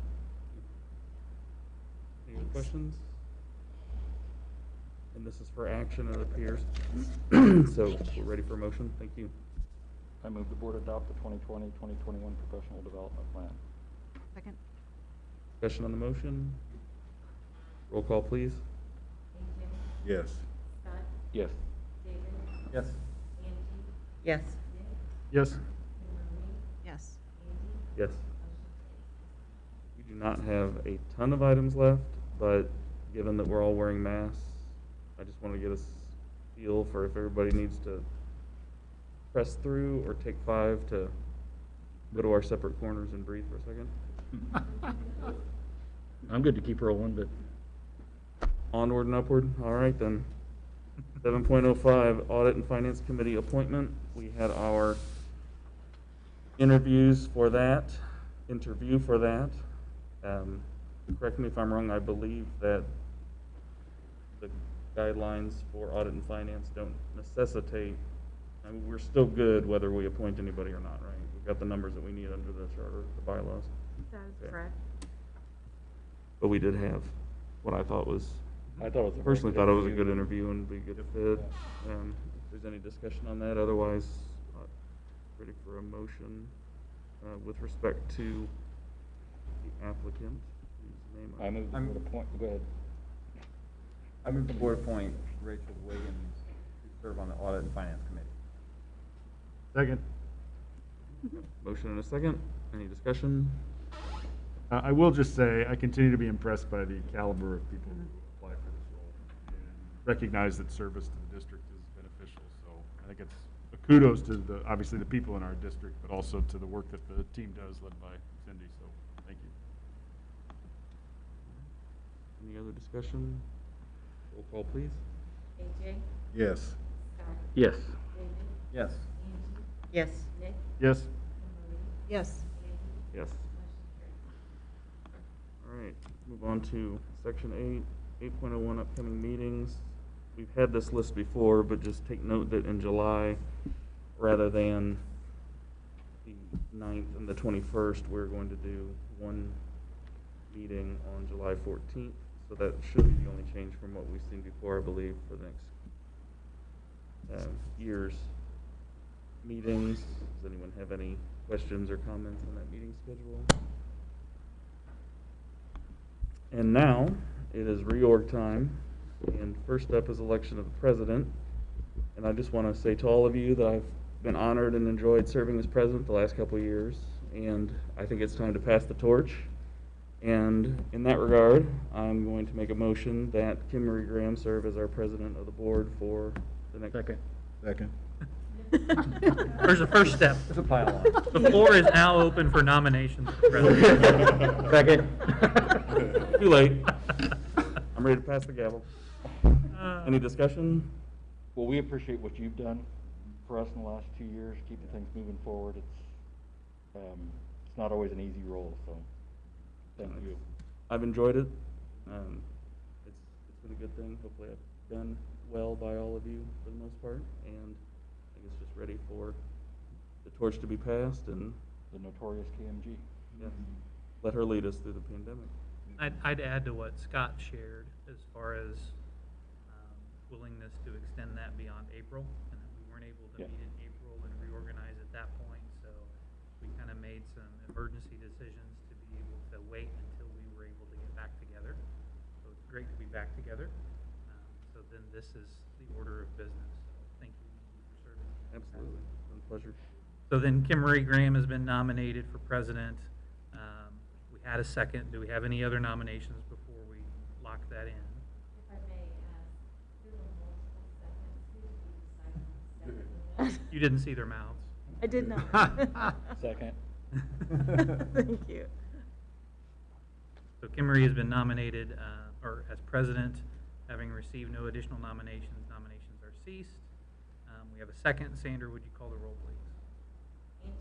Any other questions? And this is for action, it appears. So we're ready for a motion. Thank you. I move the board adopt the 2020-2021 professional development plan. Second. Discussion on the motion. Roll call, please. AJ, Yes. Scott, Yes. David, Yes. Angie, Yes. Nick, Yes. Kimberly, Yes. Andy, Yes. motion carries. We do not have a ton of items left, but given that we're all wearing masks, I just want to get a feel for if everybody needs to press through or take 5 to go to our separate corners and breathe for a second. I'm good to keep rolling, but Onward and upward. All right, then. 7.05, Audit and Finance Committee appointment. We had our interview for that. Correct me if I'm wrong, I believe that the guidelines for audit and finance don't necessitate, I mean, we're still good whether we appoint anybody or not, right? We've got the numbers that we need under the charter, the bylaws. That is Okay. correct. But we did have what I thought was, I thought it was a very personally good thought it was a interview. good interview and be a good fit. If there's any discussion on that, otherwise, ready for a motion with respect to the applicant, whose name I move the board appoint, go ahead. I move the board appoint Rachel Wiggins to serve on the Audit and Finance Committee. Second. Motion and a second. Any discussion? I will just say, I continue to be impressed by the caliber of people who apply for this role and recognize that service to the district is beneficial. So I think it's a kudos to obviously the people in our district, but also to the work that the team does led by Cindy. So thank you. Any other discussion? Roll call, please. AJ, Yes. Scott, Yes. David, Yes. Angie, Yes. Nick, Yes. Kimberly, Yes. Andy, Yes. motion carries. All right, move on to section 8.01 upcoming meetings. We've had this list before, but just take note that in July, rather than the 9th and the 21st, we're going to do one meeting on July 14th. So that should be the only change from what we've seen before, I believe, for the next year's meetings. Does anyone have any questions or comments on that meeting schedule? And now, it is reorg time, and first up is election of the president. And I just want to say to all of you that I've been honored and enjoyed serving as president the last couple of years, and I think it's time to pass the torch. And in that regard, I'm going to make a motion that Kim Marie Graham serve as our president of the board for the next. Second. Second. There's a first step. It's a pile on. The floor is now open for nominations for president. Second. Too late. I'm ready to pass the gavel. Any discussion? Well, we appreciate what you've done for us in the last 2 years, keeping things moving forward. It's not always an easy role, so thank you. I've enjoyed it. It's been a good thing. Hopefully I've done well by all of you for the most part, and I guess just ready for the torch to be passed and The notorious KMG. yeah, let her lead us through the pandemic. I'd add to what Scott shared as far as willingness to extend that beyond April, and that we weren't able to Yeah. meet in April and reorganize at that point, so we kind of made some emergency decisions to be able to wait until we were able to get back together. So it's great to be back together. So then this is the order of business. So thank you for serving. Absolutely. It's been a pleasure. So then Kim Marie Graham has been nominated for president. We had a second. Do we have any other nominations before we lock that in? If I may ask, there were multiple seconds. Who did you decide on the second? You didn't see their mouths. I did not. Second. Thank you. So Kim Marie has been nominated, or as president, having received no additional nominations. Nominations are ceased. We have a second. Sandra, would you call the roll, please? Angie,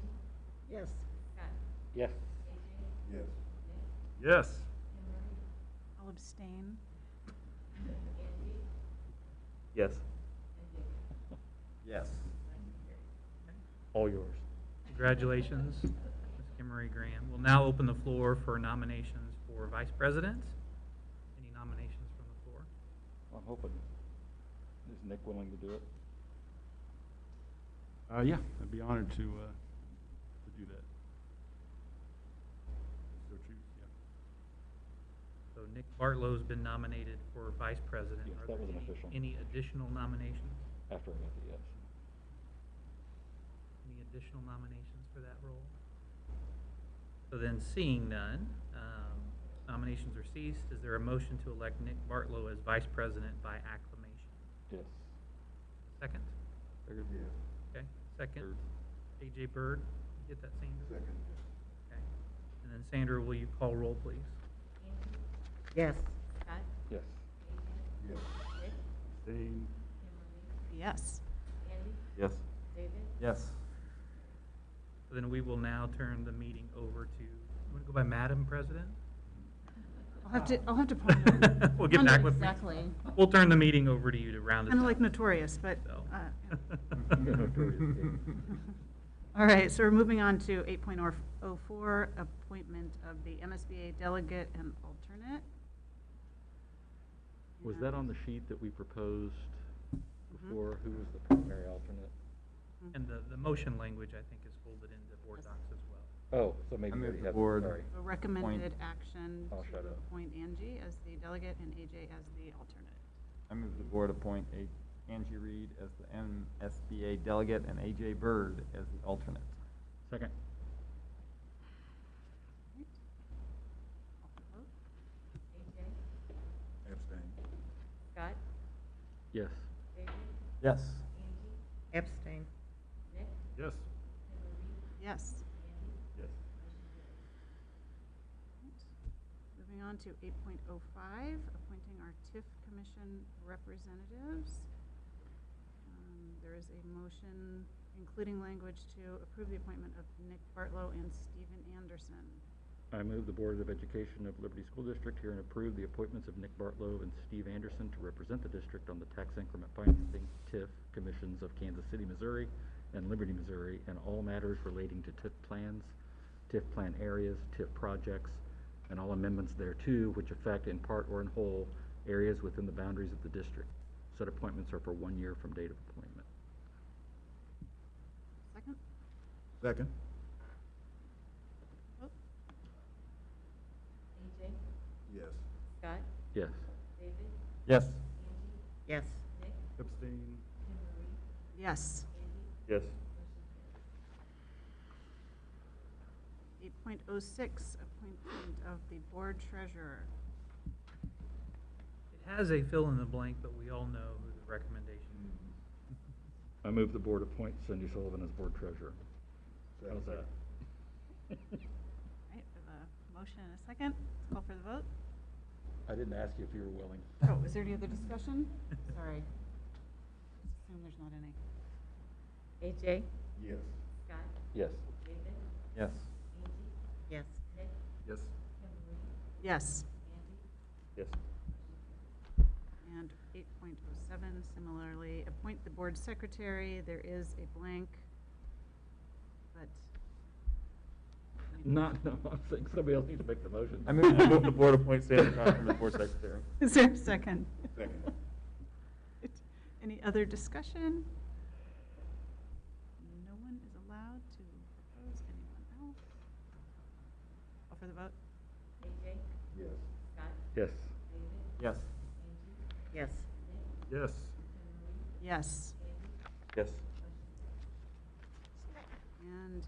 Yes. Scott, Yes. AJ, Yes. Nick, Yes. Kim Marie, I'll abstain. Angie, Yes. and David. Yes. Motion carried. All yours. Congratulations, Ms. Kim Marie Graham. We'll now open the floor for nominations for vice president. Any nominations from the floor? I'm hoping. Is Nick willing to do it? Yeah, I'd be honored to do that. So choose, yeah. So Nick Bartlow's been nominated for vice president. Yes, Are that there was an official. any additional nominations? After I got the yes. Any additional nominations for that role? So then, seeing none, nominations are ceased. Is there a motion to elect Nick Bartlow as vice president by acclamation? Yes. Second? Second. Yes. Okay, second. Bird. AJ Bird, get that, Sandra? Second. Okay. And then Sandra, will you call roll, please? Angie, Yes. Scott, Yes. AJ, Yes. Nick, Abstain. Kim Marie, Yes. Andy, Yes. David, Yes. So then we will now turn the meeting over to, you want to go by Madam President? I'll have to ponder. We'll get back with me. Exactly. We'll turn the meeting over to you to round it Kind of out. like Notorious, but, So. all right, so we're moving on to 8.04, appointment of the MSBA delegate and alternate. Was that on the sheet that we proposed Mm-hmm. before? Who was the primary alternate? And the motion language, I think, is folded into board docs as well. Oh, so maybe I we move already the have, board. sorry. So recommended action I'll to shut up. appoint Angie as the delegate and AJ as the alternate. I move the board appoint Angie Reed as the MSBA delegate and AJ Bird as the alternate. Second. Call for vote. AJ, Abstain. Scott, Yes. David, Yes. Angie, Abstain. Nick, Yes. Kim Marie, Yes. Andy, Yes. motion carried. Moving on to 8.05, appointing our TIF Commission representatives. There is a motion including language to approve the appointment of Nick Bartlow and Stephen Anderson. I move the Board of Education of Liberty School District here and approve the appointments of Nick Bartlow and Steve Anderson to represent the district on the tax increment financing TIF commissions of Kansas City, Missouri and Liberty, Missouri, and all matters relating to TIF plans, TIF plan areas, TIF projects, and all amendments thereto which affect in part or in whole areas within the boundaries of the district. Said appointments are for 1 year from date of appointment. Second? Second. Vote. AJ, Yes. Scott, Yes. David, Yes. Angie, Yes. Nick, Abstain. Kim Marie, Yes. Andy, Yes. motion carried. 8.06, appointment of the board treasurer. It has a fill in the blank, but we all know who the recommendation is. I move the board appoint Cindy Sullivan as board treasurer. How's that? Right, we have a motion and a second. Let's call for the vote. I didn't ask you if you were willing. Oh, is there any other discussion? Sorry. Let's assume there's not any. AJ? Yes. Scott? Yes. David? Yes. Angie? Yes. Nick? Yes. Kimberly? Yes. Andy? Yes. And 8.07, similarly, appoint the board secretary. There is a blank, but. No, I'm saying somebody else needs to make the motion. I move the board appoint Sandra Cochran as board secretary. Is there a second? Second. Any other discussion? No one is allowed to propose anyone else. Call for the vote. AJ? Yes. Scott? Yes. David? Yes. Angie? Yes. Nick? Yes. Kimberly? Yes. Andy? Yes. And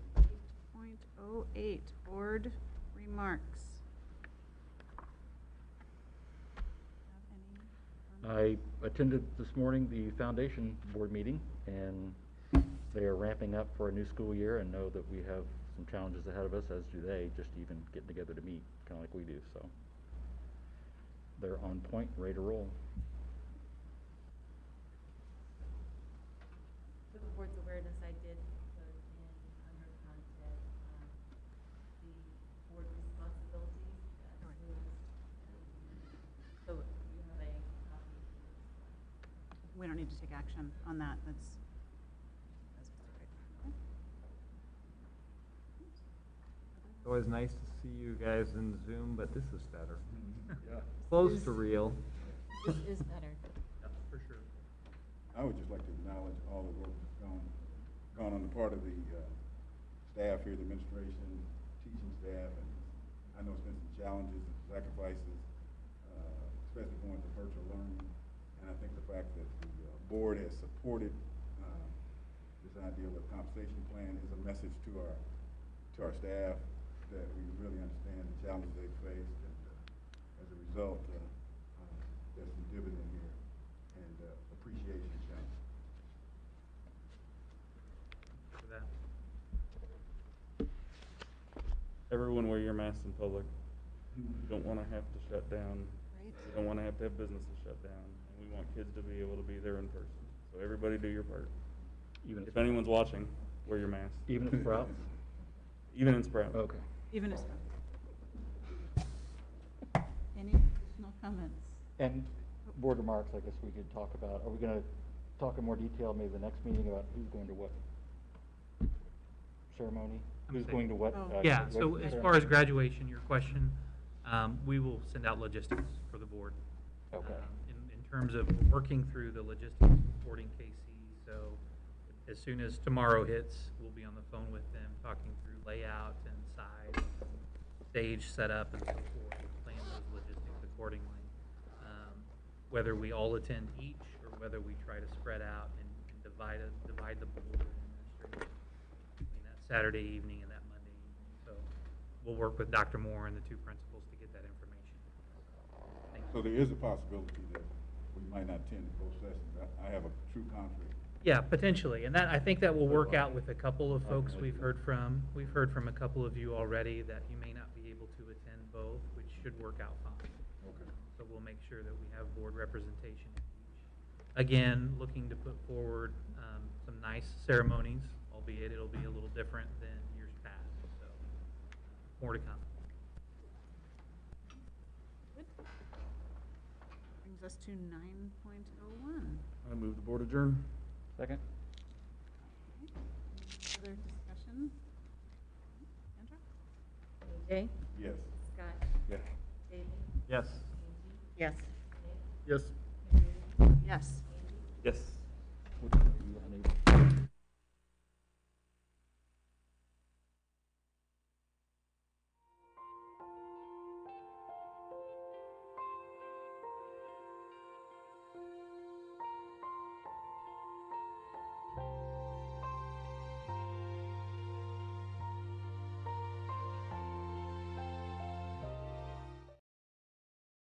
8.08, board remarks. Have any? I attended this morning the foundation board meeting, and they are ramping up for a new school year and know that we have some challenges ahead of us, as do they, just even getting together to meet, kind of like we do, so. They're on point, ready to roll. For the board's awareness, I did put in under content, the board responsibilities, that includes, so you have a copy. We don't need to take action on that. That's right. It's always nice to see you guys in Zoom, but this is better. Yeah. Close to real. This is better. Yeah, for sure. I would just like to acknowledge all the work that's gone on the part of the staff here, the administration, teaching staff, and I know it's been some challenges and sacrifices, especially going to virtual learning. And I think the fact that the board has supported this idea of a compensation plan is a message to our staff that we really understand the challenges they've faced, and as a result, there's some dividend here and appreciation shown. For that. Everyone wear your masks in public. You don't want to have to shut down. Right. You don't want to have businesses shut down. And we want kids to be able to be there in person. So everybody do your part. Even If anyone's watching, wear your mask. Even at Sprouts? Even in Sprout. Okay. Even as any additional comments? And board remarks, I guess we could talk about, are we going to talk in more detail maybe the next meeting about who's going to what ceremony? I'm Who's saying- going to what? Oh. Yeah, so graduation as ceremony? far as graduation, your question, we will send out logistics for the board. Okay. In terms of working through the logistics, supporting KC, so as soon as tomorrow hits, we'll be on the phone with them, talking through layout and size, stage setup and so forth, and plan those logistics accordingly. Whether we all attend each, or whether we try to spread out and divide the board and administration between that Saturday evening and that Monday evening. So we'll work with Dr. Moore and the two principals to get that information. Thank you. So there is a possibility that we might not attend the both sessions. I have a true conflict. Yeah, potentially, and that, I think that will work out with a couple of folks we've heard from. We've heard from a couple of you already that you may not be able to attend both, which should work out fine. Okay. So we'll make sure that we have board representation at each. Again, looking to put forward some nice ceremonies, albeit it'll be a little different than years past, so more to come. Good. Brings us to 9.01. I move the board adjourn. Second? Further discussion? Sandra? AJ? Yes. Scott? Yes. David? Yes. Angie? Yes. Nick? Yes. Kimberly? Yes. Andy? Yes.